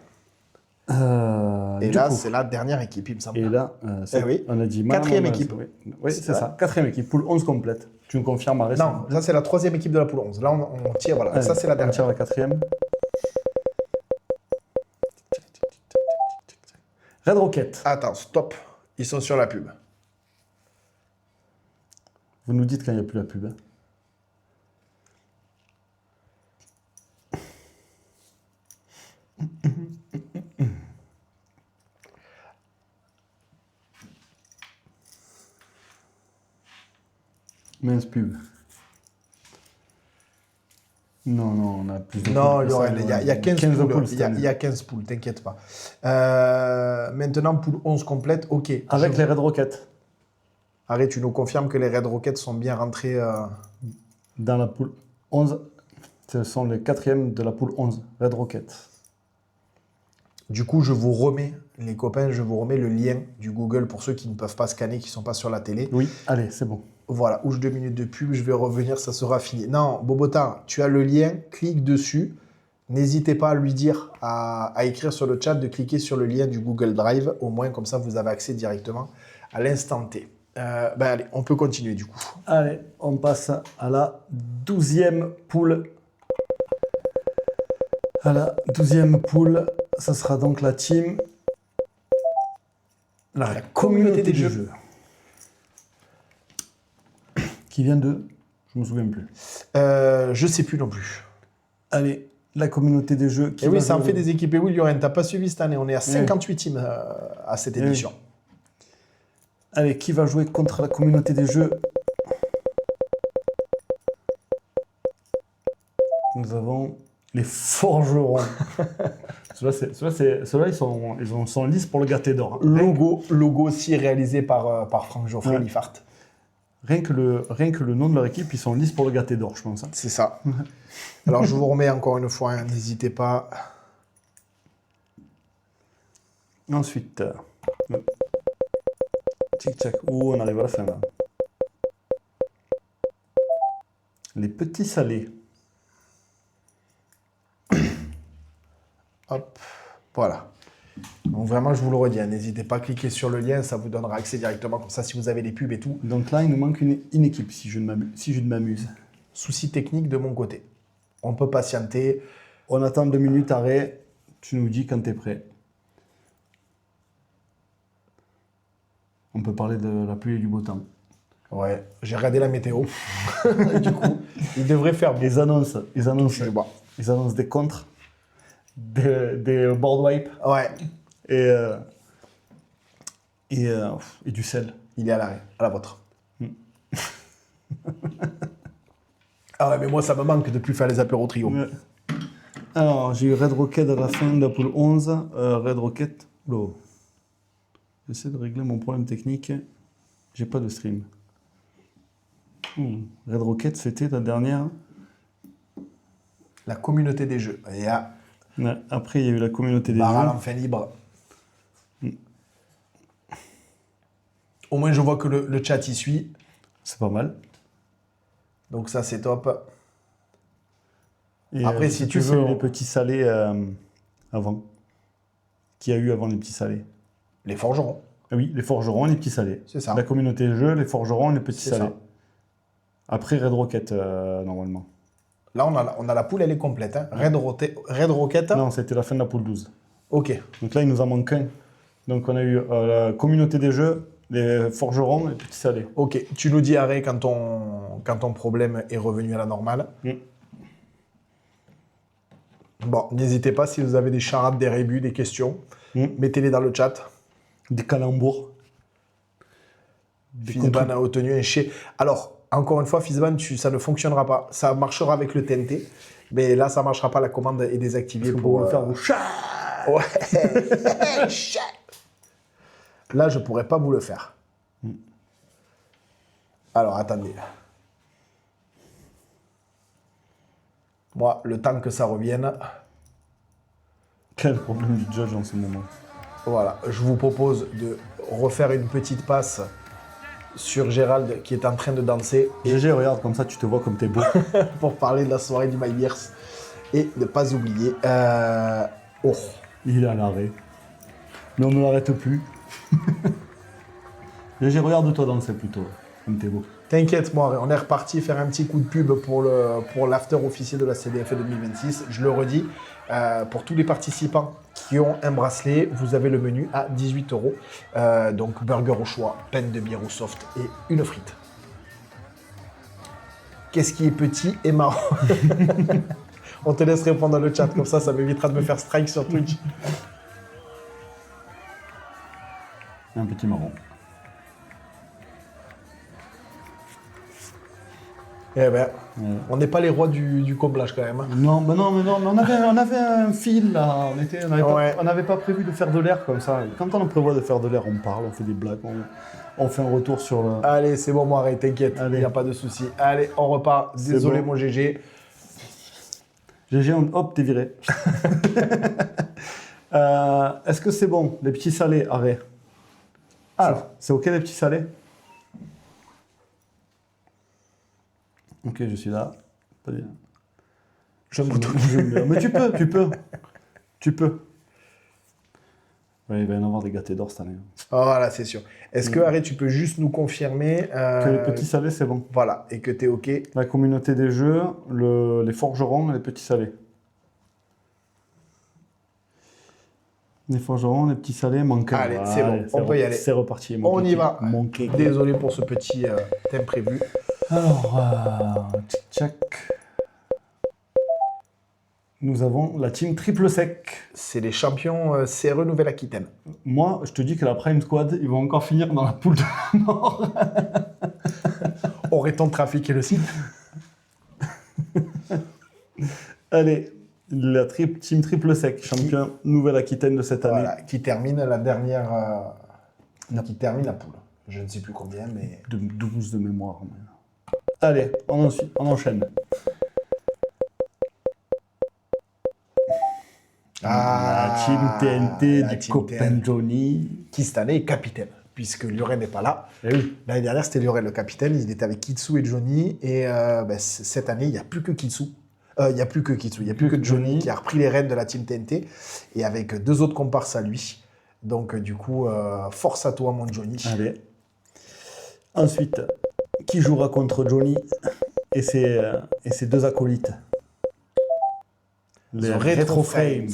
Et Du là, coup, c'est la dernière équipe, il me semble. et là, Eh oui. on a dit Quatrième Manamamas, équipe. Oui, c'est ça. Quatrième équipe, poule 11 complète. Tu me confirmes, Arès? Non, ça, c'est la troisième équipe de la poule 11. Là, on tire, voilà. Allez, Ça, c'est la on dernière. tire la quatrième. Red Rocket. Attends, stop. Ils sont sur la pub. Vous nous dites quand il n'y a plus la pub. Hein. Mince pub. Non, on a plus de Non, poules que ça, il y a 15 poules. cette Il année. y a 15 poules, t'inquiète pas. Maintenant, poule 11 complète, ok. Avec les Red Rockets. Arrête, tu nous confirmes que les Red Rockets sont bien rentrés. Dans la poule 11, ce sont les quatrièmes de la poule 11, Red Rockets. Du coup, je vous remets, les copains, je vous remets le lien du Google pour ceux qui ne peuvent pas scanner, qui ne sont pas sur la télé. Oui, allez, c'est bon. Voilà, ouche 2 minutes de pub, je vais revenir, ça sera fini. Non, Bobota, tu as le lien, clique dessus. N'hésitez pas à lui dire, à écrire sur le chat de cliquer sur le lien du Google Drive. Au moins, comme ça, vous avez accès directement à l'instant T. Allez, on peut continuer du coup. Allez, on passe à la 12e poule. À la 12e poule, ça sera donc la team. La communauté des jeux. Qui vient de... Je me souviens plus. Je sais plus non plus. Allez, la communauté des jeux. Qui Et oui, va ça en jouer fait des équipes. Et oui, Lioren, t'as pas suivi cette année. On est à 58 teams à cette oui. édition. Allez, qui va jouer contre la communauté des jeux? Nous avons les forgerons. Ceux-là, ils sont lisses pour le gâté d'or. Hein. Logo aussi réalisé par Franck Geoffrey Ouais. Liffart. Rien que le nom de leur équipe, ils sont lisses pour le gâté d'or, je pense. Hein. C'est ça. Alors, je vous remets encore une fois, hein, n'hésitez pas. Ensuite, Tic-tac. Ouh, on arrive à la fin là. Les petits salés. Hop, voilà. Donc vraiment, je vous le redis, hein, n'hésitez pas à cliquer sur le lien, ça vous donnera accès directement comme ça si vous avez les pubs et tout. Donc là, il nous manque une équipe, si je ne m'amuse. Souci technique de mon côté. On peut patienter. On attend 2 minutes, arrêt. Tu nous dis quand tu es prêt. On peut parler de la pluie et du beau temps. Ouais, j'ai regardé la météo. Du coup, il devrait faire beau. Ils annoncent Du bois. des contres, des board wipes Ouais, et du sel. il est à l'arrêt, à la vôtre. Ah ouais, mais moi, ça me manque de plus faire les apéros trio. Ouais. Alors, j'ai eu Red Rocket à la fin de la poule 11. Red Rocket. Oula. J'essaie de régler mon problème technique. J'ai pas de stream. Red Rocket, c'était la dernière. La communauté des jeux. Et à Ouais, après, il y a eu la communauté des Baral jeux. enfin libre. Au moins, je vois que le chat y suit. C'est pas mal. Donc ça, c'est top. Et Après, si tu veux, les petits salés avant. Qu'il y a eu avant les petits salés. les forgerons. Ah oui, les forgerons et les petits salés. C'est ça. La communauté des jeux, les forgerons et les petits C'est salés. ça. Après Red Rocket, normalement. Là, on a la poule, elle est complète. Hein. Red Rocket. Non, c'était la fin de la poule 12. Ok. Donc là, il nous en manque un. Donc on a eu la communauté des jeux, les forgerons et les petits salés. Ok. Tu nous dis arrêt quand ton problème est revenu à la normale. Bon, n'hésitez pas si vous avez des charades, des rébus, des questions. Mettez-les dans le chat. Des calembours. Fizban a obtenu un chez. Alors, encore une fois, Fizban, ça ne fonctionnera pas. Ça marchera avec le TNT. Mais là, ça ne marchera pas. La commande est désactivée Pour le faire au chat. Ouais. Là, je ne pourrais pas vous le faire. Alors, attendez. Moi, le temps que ça revienne, Quel problème du judge en ce moment. voilà, je vous propose de refaire une petite passe sur Gérald qui est en train de danser GG, regarde, comme ça tu te vois comme t'es beau. pour parler de la soirée du My Beers et ne pas oublier. Oh, Il est à l'arrêt. Mais on ne l'arrête plus. GG, regarde-toi danser plutôt, comme t'es beau. t'inquiète, moi, on est reparti faire un petit coup de pub pour l'after officiel de la CDF 2026. Je le redis, pour tous les participants qui ont un bracelet, vous avez le menu à 18 €. Donc, burger au choix, peine de bière ou soft et une frite. Qu'est-ce qui est petit et marrant? On te laisse répondre dans le chat, comme ça m'évitera de me faire strike sur Twitch. Un petit marron. Eh ben, on n'est pas les rois du comblage quand même. Hein. Non, mais on avait un fil là. Ouais. On n'avait pas prévu de faire de l'air comme ça. Quand on prévoit de faire de l'air, on parle, on fait des blagues, on fait un retour sur le. Allez, c'est bon, moi, arrête, t'inquiète, il Allez. n'y a pas de souci. Allez, on repart. C'est Désolé, bon. mon GG. GG, hop, t'es viré. Est-ce que c'est bon, les petits salés, arrêt. Alors, C'est ok les petits salés? Ok, je suis là. Pas bien. je me doute. Mais tu peux. Ouais, il va y en avoir des gâtés d'or cette année. Voilà, c'est sûr. Est-ce que, Arrête, tu peux juste nous confirmer Que les petits salés, c'est bon. Voilà, et que tu es OK. La communauté des jeux, les forgerons et les petits salés. Les forgerons, les petits salés, manquent. Allez, c'est bon, on peut y aller. C'est reparti. On y va. Mon cake. Désolé pour ce petit imprévu. Alors, tchac. Nous avons la team triple sec. C'est les champions CRE Nouvelle-Aquitaine. Moi, je te dis que la Prime Squad, ils vont encore finir dans la poule de mort. Aurait-on trafiqué le site? Allez, la team triple sec, champion Nouvelle-Aquitaine de cette année. Voilà, qui termine la dernière... qui termine la poule. Je ne sais plus combien, mais... De 12 de mémoire. Mais... Allez, on enchaîne. La team TNT la du team copain TNT. Johnny. Qui cette année est capitaine. puisque Lioré n'est pas là. Et oui. L'année dernière, c'était Lioré le capitaine. Il était avec Kitsu et Johnny. Et cette année, il n'y a plus que Kitsu. Il n'y a plus que Kitsu. Il n'y a plus que Johnny qui a repris les rênes de la team TNT. Et avec 2 autres comparses à lui. Donc, du coup, force à toi, mon Johnny. Allez. Ensuite, qui jouera contre Johnny et ses 2 acolytes? Les Retro Frames.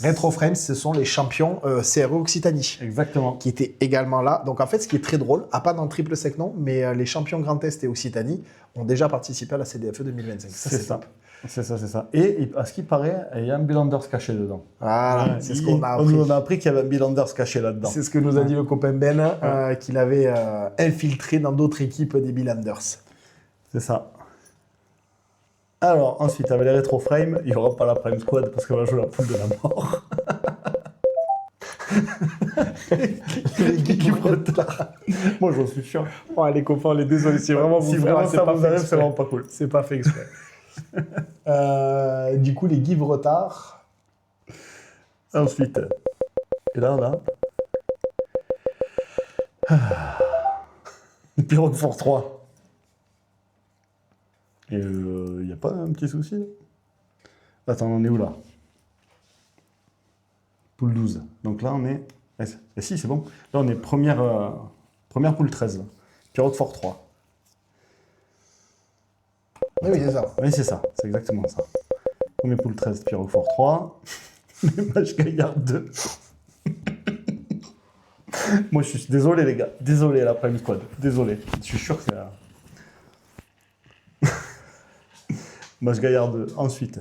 Retro Frames, ce sont les champions CRE Occitanie. Exactement. Qui étaient également là. Donc, en fait, ce qui est très drôle, pas dans le triple sec, non, mais les champions Grand Est et Occitanie ont déjà participé à la CDFE 2025. Ça, c'est ça. C'est ça. Et à ce qui paraît, il y a un Bill Anders caché dedans. Voilà, Ouais, c'est ce qu'on a appris. On nous a appris qu'il y avait un Bill Anders caché là-dedans. C'est ce que nous a dit le copain Ben, qu'il avait infiltré dans d'autres équipes des Bill Anders. C'est ça. Alors, ensuite, avec les Retro Frames, il n'y aura pas la Prime Squad parce qu'on va jouer la poule de la mort. Les geeks retard. Moi, j'en suis sûr. Oh, les copains, les désolé, si vraiment vous Si vraiment ça vous arrive, c'est vraiment pas cool. C'est pas fait exprès. Du coup, les give retard. Ensuite, et là. Pyro Fort 3. Et il n'y a pas un petit souci là? Attends, on est où là? Poule 12. Donc là, on est... Eh si, c'est bon. Là, on est première poule 13. Pyro Fort 3. Oui, c'est ça. Oui, c'est ça. C'est exactement ça. Première poule 13, Pyro Fort 3. Les matchs Gaillard 2. Moi, je suis désolé, les gars. Désolé, la Prime Squad. Désolé. Je suis sûr que c'est... Match Gaillard 2. Ensuite.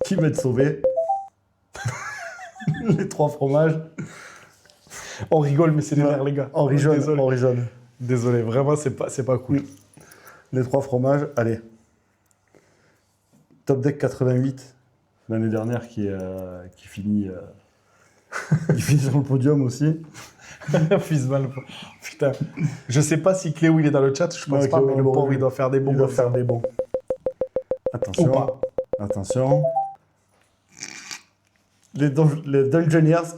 Qui va être sauvé? Les 3 fromages. On rigole, mais c'est les nerfs, les gars. Henri Jaune. Désolé, vraiment, c'est pas cool. Les 3 fromages. Allez. Top Deck 88. L'année dernière qui finit... il finit sur le podium aussi. Fismal. Putain. Je sais pas si Cléo il est dans le chat, je pense Ouais, pas, Cléo, mais le pauvre il doit faire des bons. Il doit faire des bons. Attention. Ou pas. Attention. Les Dungeoneers.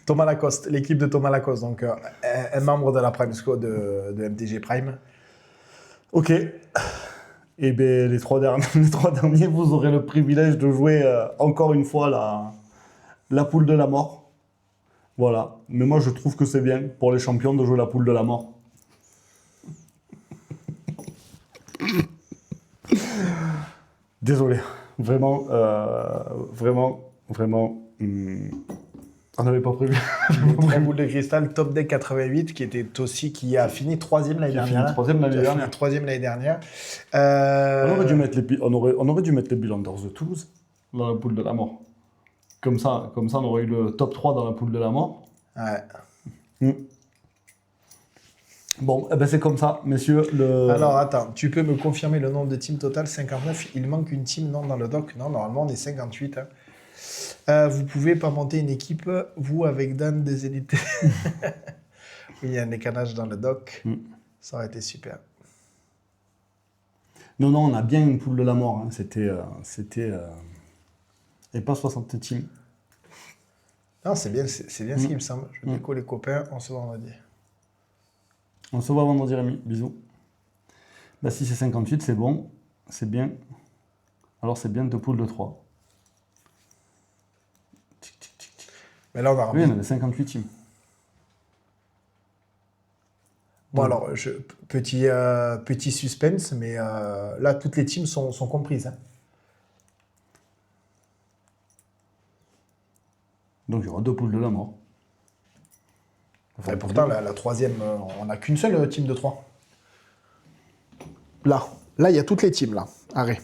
Thomas Lacoste, l'équipe de Thomas Lacoste, donc un membre de la Prime Squad de MTG Prime. Ok. Et bien les 3 derniers, vous aurez le privilège de jouer encore une fois la poule de la mort. Voilà. Mais moi, je trouve que c'est bien pour les champions de jouer la poule de la mort. Désolé. Vraiment. On n'avait pas prévu. Une boule de cristal, top deck 88, qui a fini 3e l'année dernière. 3e l'année dernière. On aurait dû mettre les Bill Anders de Toulouse dans la poule de la mort. Comme ça, on aurait eu le top 3 dans la poule de la mort. Ouais. Bon, eh ben c'est comme ça, messieurs. Alors, attends, tu peux me confirmer le nombre de teams total? 59. Il manque une team, non, dans le doc? Non, normalement, on est 58. Vous pouvez pas monter une équipe, vous, avec Dan des élites. Oui, il y a un décalage dans le doc. Ça aurait été super. Non, on a bien une poule de la mort. Hein. C'était et pas 60 teams. Non, c'est bien ce qui me semble. Je déco les copains, on se voit vendredi. On se voit vendredi, Rémi. Bisous. Bah, si c'est 58, c'est bon. C'est bien. Alors, c'est bien 2 poules de 3. Mais là, on a rempli. Oui, on avait 58 teams. Bon, alors, petit suspense, mais là, toutes les teams sont comprises. Hein. Donc, il y aura 2 poules de la mort. Enfin, pourtant, la 3e, on n'a qu'une seule team de 3. Là, il y a toutes les teams, là. Arrête.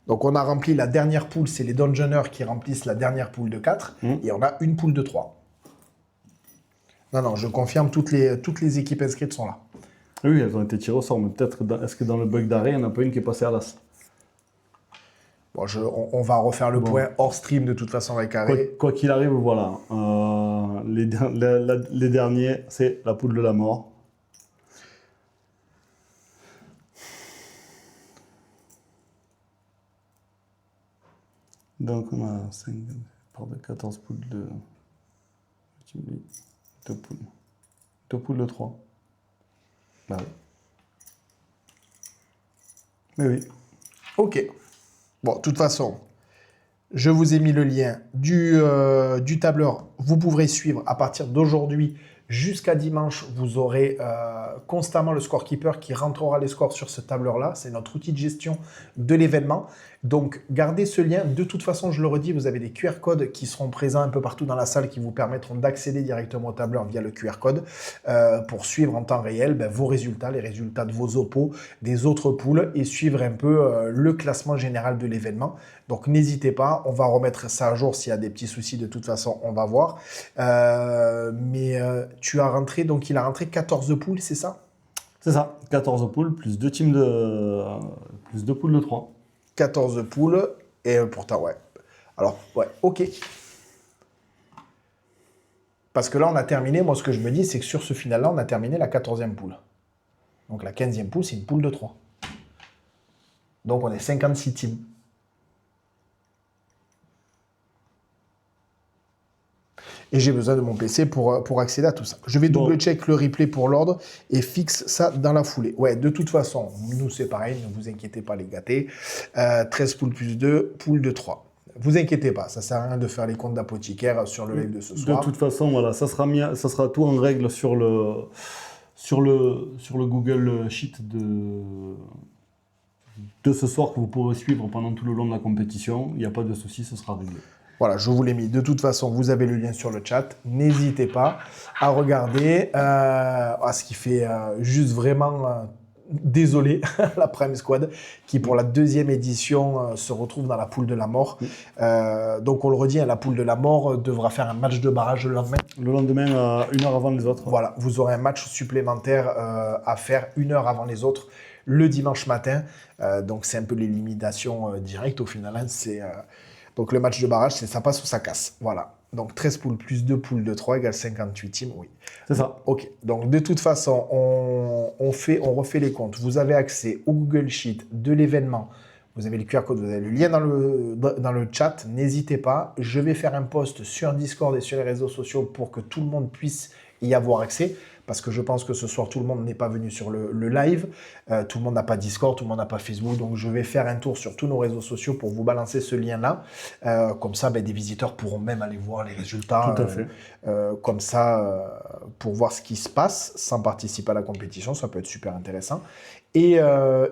Donc, on a rempli la dernière poule, c'est les Dungeoners qui remplissent la dernière poule de 4, et on a une poule de 3. Non, je confirme, toutes les équipes inscrites sont là. Oui, elles ont été tirées au sort, mais peut-être, est-ce que dans le bug d'arrêt, il n'y en a pas une qui est passée à l'as? Bon, on va refaire le point hors stream de toute façon avec Arrêt. Quoi qu'il arrive, voilà. Les derniers, c'est la poule de la mort. Donc on a 5 par de 14 poules de... Multiplie 2 poules. 2 poules de 3. Bah oui. Mais oui. Ok. Bon, de toute façon, je vous ai mis le lien du tableur. Vous pourrez suivre à partir d'aujourd'hui jusqu'à dimanche. Vous aurez constamment le scorekeeper qui rentrera les scores sur ce tableur-là. C'est notre outil de gestion de l'événement. Donc, gardez ce lien. De toute façon, je le redis, vous avez des QR codes qui seront présents un peu partout dans la salle qui vous permettront d'accéder directement au tableur via le QR code pour suivre en temps réel vos résultats, les résultats de vos oppos, des autres poules et suivre un peu le classement général de l'événement. Donc, n'hésitez pas. On va remettre ça à jour s'il y a des petits soucis. De toute façon, on va voir. Tu as rentré, donc il a rentré 14 poules, c'est ça? C'est ça. 14 poules plus 2 teams plus 2 poules de 3. 14 poules, et pourtant, ouais. Alors, ouais, ok. Parce que là, on a terminé, moi, ce que je me dis, c'est que sur ce final-là, on a terminé la 14e poule. Donc, la 15e poule, c'est une poule de 3. Donc, on est 56 teams. Et j'ai besoin de mon PC pour accéder à tout ça. Je vais double-check le replay pour l'ordre et fixe ça dans la foulée. Ouais, de toute façon, nous, c'est pareil. Ne vous inquiétez pas, les gâtés. 13 poules plus 2, poule de 3. Vous inquiétez pas, ça ne sert à rien de faire les comptes d'apothicaire sur le live de ce soir. De toute façon, voilà, ça sera tout en règle sur le Google Sheet de ce soir que vous pourrez suivre pendant tout le long de la compétition. Il n'y a pas de souci, ce sera réglé. Voilà, je vous l'ai mis. De toute façon, vous avez le lien sur le chat. N'hésitez pas à regarder. Ce qui fait juste vraiment désolé, la Prime Squad, qui pour la 2e édition se retrouve dans la poule de la mort. Donc on le redit, la poule de la mort devra faire un match de barrage le lendemain. Le lendemain, 1 heure avant les autres. Voilà, vous aurez un match supplémentaire à faire 1 heure avant les autres le dimanche matin. Donc c'est un peu l'élimination directe au final. Donc le match de barrage, c'est ça passe ou ça casse. Voilà. Donc 13 poules plus 2 poules de 3 égale 58 teams, oui. C'est ça. Ok. Donc de toute façon, on refait les comptes. Vous avez accès au Google Sheet de l'événement. Vous avez le QR code, vous avez le lien dans le chat. N'hésitez pas. Je vais faire un post sur Discord et sur les réseaux sociaux pour que tout le monde puisse y avoir accès. Parce que je pense que ce soir, tout le monde n'est pas venu sur le live. Tout le monde n'a pas Discord, tout le monde n'a pas Facebook. Donc, je vais faire un tour sur tous nos réseaux sociaux pour vous balancer ce lien-là. Comme ça, des visiteurs pourront même aller voir les résultats. Tout à fait. Comme ça, pour voir ce qui se passe sans participer à la compétition. Ça peut être super intéressant. Et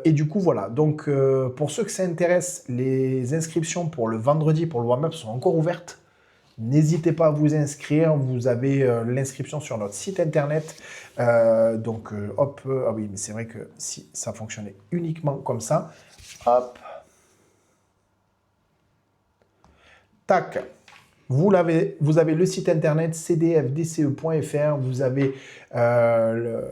du coup, voilà. Donc, pour ceux que ça intéresse, les inscriptions pour le vendredi, pour le warm-up, sont encore ouvertes. N'hésitez pas à vous inscrire, vous avez l'inscription sur notre site internet. Ah oui, mais c'est vrai que si ça fonctionnait uniquement comme ça, hop, tac, vous avez le site internet cdfdce.fr, vous avez le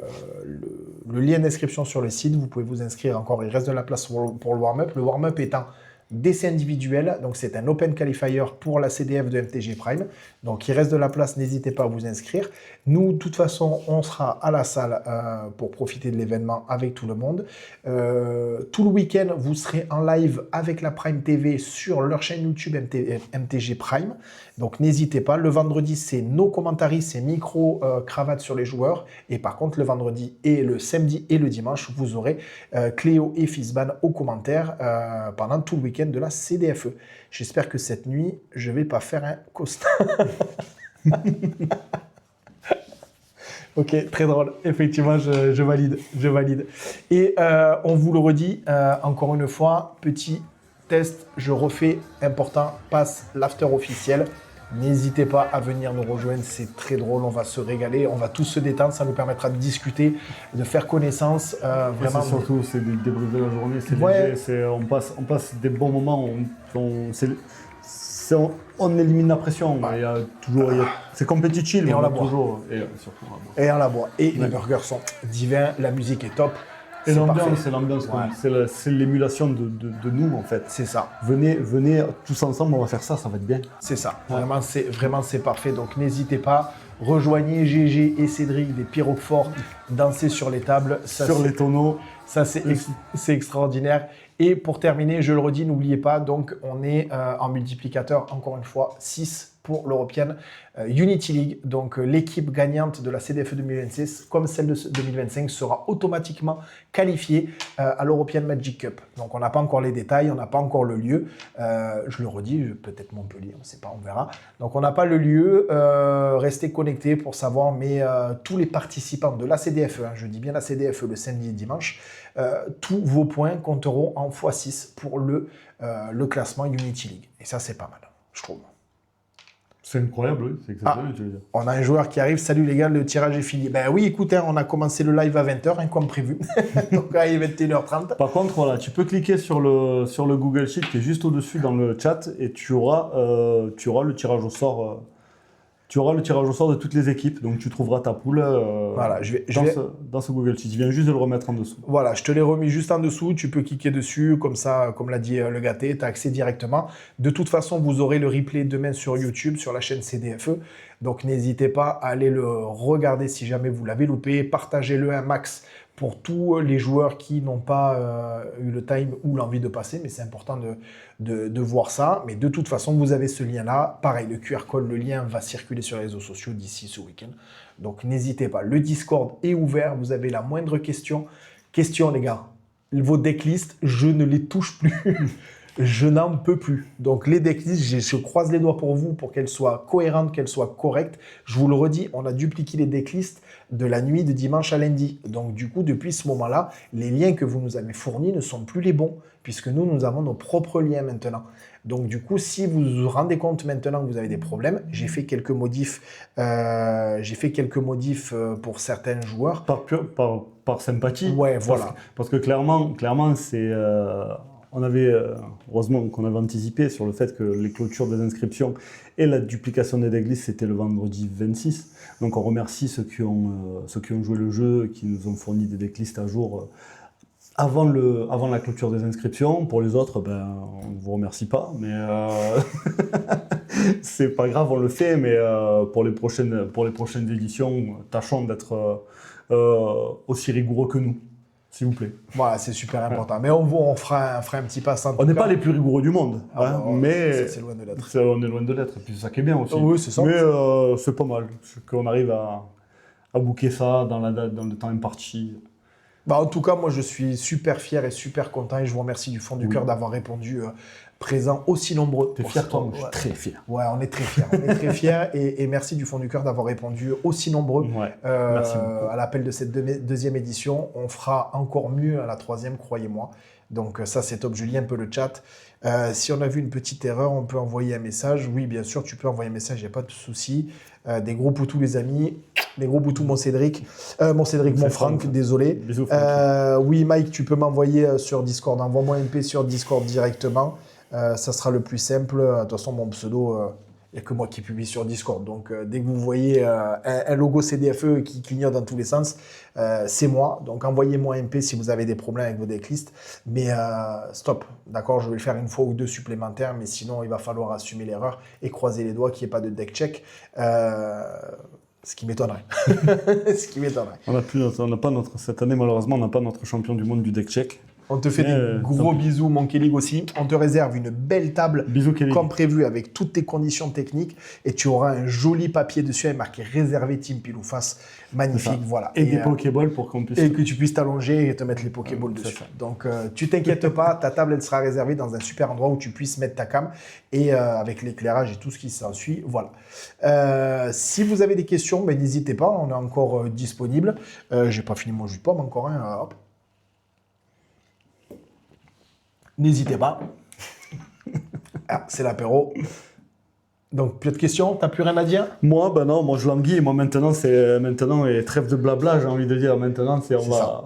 lien d'inscription sur le site, vous pouvez vous inscrire encore, il reste de la place pour le warm-up. Le warm-up étant d'essais individuels, donc c'est un Open Qualifier pour la CDF de MTG Prime, donc il reste de la place, n'hésitez pas à vous inscrire. Nous, de toute façon, on sera à la salle pour profiter de l'événement avec tout le monde. Tout le week-end, vous serez en live avec la Prime TV sur leur chaîne YouTube MTG Prime, donc n'hésitez pas. Le vendredi, c'est nos commentaries, c'est micro, cravate sur les joueurs, et par contre, le vendredi et le samedi et le dimanche, vous aurez Cléo et Fizban aux commentaires pendant tout le week-end de la CDFE. J'espère que cette nuit, je ne vais pas faire un costard. Ok, très drôle. Effectivement, je valide. Et on vous le redit, encore une fois, petit test, je refais, important, passe l'after officiel. N'hésitez pas à venir nous rejoindre, c'est très drôle, on va se régaler, on va tous se détendre, ça nous permettra de discuter, de faire connaissance. Vraiment. C'est surtout, c'est des débriefs de la journée, c'est léger, on passe des bons moments, on élimine la pression, il y a toujours, c'est compétitif, et on la boit. Toujours, et surtout on la boit. Et on la boit. Et les burgers sont divins, la musique est top. Et l'ambiance, c'est l'émulation de nous en fait. C'est ça. Venez tous ensemble, on va faire ça va être bien. C'est ça. Ouais. Vraiment, c'est parfait. Donc n'hésitez pas, rejoignez GG et Cédric des Pyrophores, dansez sur les tables. Sur les tonneaux. Ça, c'est extraordinaire. Et pour terminer, je le redis, n'oubliez pas, donc on est en multiplicateur, encore une fois, 6 pour l'European Unity League. Donc l'équipe gagnante de la CDFE 2026, comme celle de 2025, sera automatiquement qualifiée à l'European Magic Cup. Donc on n'a pas encore les détails, on n'a pas encore le lieu. Je le redis, peut-être Montpellier, on ne sait pas, on verra. Donc on n'a pas le lieu. Restez connectés pour savoir, mais tous les participants de la CDFE, je dis bien la CDFE le samedi et dimanche, tous vos points compteront en x6 pour le classement Unity League. Et ça, c'est pas mal, je trouve. C'est incroyable, oui, c'est exactement ce que je veux dire. On a un joueur qui arrive. Salut les gars, le tirage est fini. Ben oui, écoute, on a commencé le live à 20h, comme prévu. Donc là, il est 21h30. Par contre, voilà, tu peux cliquer sur le Google Sheet qui est juste au-dessus dans le chat et tu auras le tirage au sort. Tu auras le tirage au sort de toutes les équipes, donc tu trouveras ta poule voilà, dans ce Google Sheet. Je viens juste de le remettre en dessous. Voilà, je te l'ai remis juste en dessous. Tu peux cliquer dessus, comme ça, comme l'a dit le gâté, tu as accès directement. De toute façon, vous aurez le replay demain sur YouTube, sur la chaîne CDFE. Donc n'hésitez pas à aller le regarder si jamais vous l'avez loupé. Partagez-le un max pour tous les joueurs qui n'ont pas eu le time ou l'envie de passer, mais c'est important de voir ça. Mais de toute façon, vous avez ce lien-là. Pareil, le QR code, le lien va circuler sur les réseaux sociaux d'ici ce week-end. Donc n'hésitez pas. Le Discord est ouvert. Vous avez la moindre question. Question, les gars. Vos decklists, je ne les touche plus. Je n'en peux plus. Donc les decklists, je croise les doigts pour vous pour qu'elles soient cohérentes, qu'elles soient correctes. Je vous le redis, on a dupliqué les decklists de la nuit de dimanche à lundi. Donc du coup, depuis ce moment-là, les liens que vous nous avez fournis ne sont plus les bons, puisque nous avons nos propres liens maintenant. Donc du coup, si vous vous rendez compte maintenant que vous avez des problèmes, j'ai fait quelques modifs. Pour certains joueurs. Par sympathie. Ouais, voilà. Parce que clairement, c'est... On avait, heureusement qu'on avait anticipé sur le fait que les clôtures des inscriptions et la duplication des decklists, c'était le vendredi 26. Donc on remercie ceux qui ont joué le jeu, qui nous ont fourni des decklists à jour avant la clôture des inscriptions. Pour les autres, on ne vous remercie pas, mais c'est pas grave, on le fait. Mais pour les prochaines éditions, tâchons d'être aussi rigoureux que nous. S'il vous plaît. Voilà, c'est super important. Ouais. Mais on fera un petit pass. On n'est pas les plus rigoureux du monde, mais c'est loin de l'être. On est loin de l'être. Et puis c'est ça qui est bien aussi. Oui, c'est ça. Mais c'est pas mal qu'on arrive à booker ça dans le temps imparti. En tout cas, moi, je suis super fier et super content et je vous remercie du fond du cœur d'avoir répondu présent aussi nombreux. T'es fier, toi? Je suis très fier. Ouais, on est très fiers. On est très fiers et merci du fond du cœur d'avoir répondu aussi nombreux merci beaucoup. à l'appel de cette deuxième édition. On fera encore mieux à la troisième, croyez-moi. Donc ça, c'est top. Je lis un peu le chat. Si on a vu une petite erreur, on peut envoyer un message. Oui, bien sûr, tu peux envoyer un message, il n'y a pas de souci. Des gros poutous, les amis. Des gros poutous, mon Franck, désolé. Bisous, Franck. Oui, Mike, tu peux m'envoyer sur Discord. Envoie-moi un MP sur Discord directement. Ça sera le plus simple. De toute façon, mon pseudo, il n'y a que moi qui publie sur Discord. Donc, dès que vous voyez un logo CDFE qui clignote dans tous les sens, c'est moi. Donc, envoyez-moi un MP si vous avez des problèmes avec vos decklists. Mais stop, d'accord? Je vais le faire une fois ou deux supplémentaires. Mais sinon, il va falloir assumer l'erreur et croiser les doigts qu'il n'y ait pas de deck check. Ce qui m'étonnerait. Cette année, malheureusement, on n'a pas notre champion du monde du deck check. On te fait des gros bisous, mon Kelly aussi. On te réserve une belle table comme prévu avec toutes tes conditions techniques et tu auras un joli papier dessus avec marqué réservé Team Pile ou Face. Magnifique, voilà. Et des Pokéballs pour qu'on puisse... Et que tu puisses t'allonger et te mettre les Pokéballs dessus. Donc, tu t'inquiètes pas, ta table, elle sera réservée dans un super endroit où tu puisses mettre ta cam et avec l'éclairage et tout ce qui s'ensuit. Voilà. Si vous avez des questions, n'hésitez pas, on est encore disponible. J'ai pas fini mon jus de pomme encore, hop. N'hésitez pas. C'est l'apéro. Donc, plus de questions? T'as plus rien à dire? Moi, non, moi je languis. Moi maintenant, et trêve de blabla, j'ai envie de dire. Maintenant,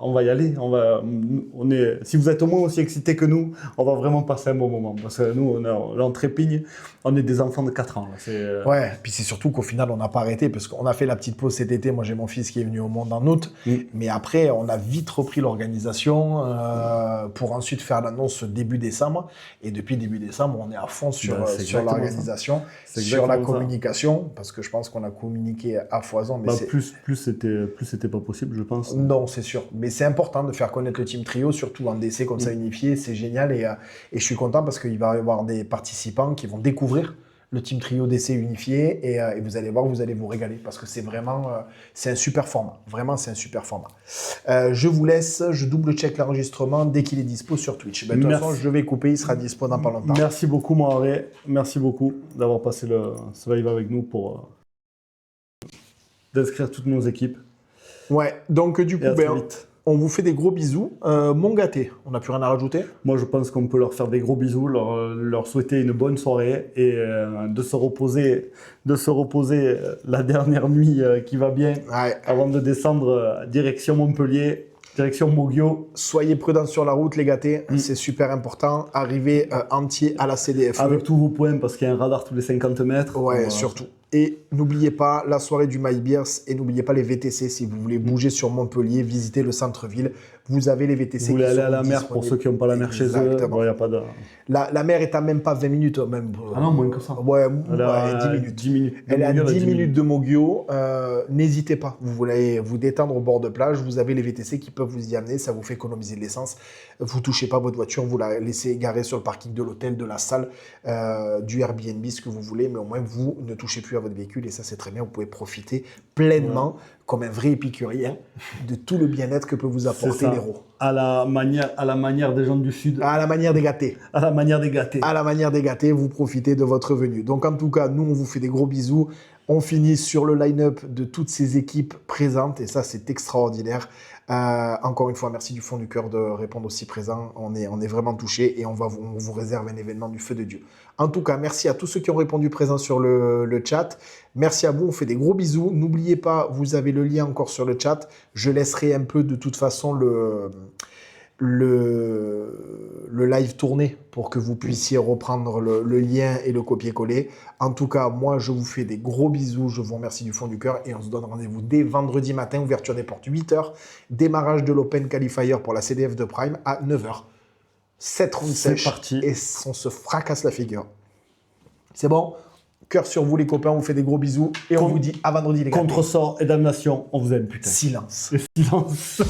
on va y aller. Si vous êtes au moins aussi excités que nous, on va vraiment passer un bon moment. Parce que nous, là, on trépigne. On est des enfants de 4 ans. Là. Ouais, puis c'est surtout qu'au final, on n'a pas arrêté parce qu'on a fait la petite pause cet été. Moi, j'ai mon fils qui est venu au monde en août. Mais après, on a vite repris l'organisation pour ensuite faire l'annonce début décembre. Et depuis début décembre, on est à fond sur l'organisation. Sur la communication, parce que je pense qu'on a communiqué à foison. Mais plus c'était pas possible, je pense. Non, c'est sûr. Mais c'est important de faire connaître le Team Trio, surtout en DC comme ça unifié. C'est génial et je suis content parce qu'il va y avoir des participants qui vont découvrir le Team Trio d'essai unifié et vous allez voir, vous allez vous régaler parce que c'est vraiment c'est un super format. Vraiment, c'est un super format. Je vous laisse, je double-check l'enregistrement dès qu'il est dispo sur Twitch. De toute façon, je vais couper, il sera dispo dans pas longtemps. Merci beaucoup, Moiré. Merci beaucoup d'avoir passé ce live avec nous pour d'inscrire toutes nos équipes. Ouais, donc du coup, on vous fait des gros bisous. Mon gâté, on n'a plus rien à rajouter? Moi, je pense qu'on peut leur faire des gros bisous, leur souhaiter une bonne soirée et de se reposer la dernière nuit qui va bien avant de descendre direction Montpellier, direction Moggio. Soyez prudents sur la route, les gâtés, c'est super important. Arrivez entier à la CDF. Avec tous vos points, parce qu'il y a un radar tous les 50 mètres. Ouais, surtout. Et n'oubliez pas la soirée du My Beers et n'oubliez pas les VTC. Si vous voulez bouger sur Montpellier, visiter le centre-ville, vous avez les VTC. Vous voulez aller à la mer pour ceux qui n'ont pas la mer chez eux. Bon, y a pas de... la mer est à même pas 20 minutes. Même, ah non, moins que ça. Ouais, 10 minutes. Elle est à 10 minutes de Moggio. N'hésitez pas. Vous voulez vous détendre au bord de plage, vous avez les VTC qui peuvent vous y amener. Ça vous fait économiser de l'essence. Vous ne touchez pas votre voiture, vous la laissez garer sur le parking de l'hôtel, de la salle, du Airbnb, ce que vous voulez. Mais au moins, vous ne touchez plus à votre véhicule et ça, c'est très bien. Vous pouvez profiter pleinement, comme un vrai épicurien, de tout le bien-être que peut vous apporter l'Hérault. À la manière des gens du Sud. À la manière des gâtés. À la manière des gâtés. À la manière des gâtés, vous profitez de votre venue. Donc en tout cas, nous, on vous fait des gros bisous. On finit sur le line-up de toutes ces équipes présentes et ça, c'est extraordinaire. Encore une fois, merci du fond du cœur de répondre aussi présent. On est vraiment touchés et on vous réserve un événement du feu de Dieu. En tout cas, merci à tous ceux qui ont répondu présent sur le chat. Merci à vous, on fait des gros bisous. N'oubliez pas, vous avez le lien encore sur le chat. Je laisserai un peu de toute façon le live tourner pour que vous puissiez reprendre le lien et le copier-coller. En tout cas, moi, je vous fais des gros bisous. Je vous remercie du fond du cœur et on se donne rendez-vous dès vendredi matin, ouverture des portes 8h, démarrage de l'Open Qualifier pour la CDF de Prime à 9h. 7 rounds sèches et on se fracasse la figure. C'est bon? Cœur sur vous les copains, on vous fait des gros bisous et on vous dit à vendredi les gars. Contresort et damnation, on vous aime putain. Silence. Silence.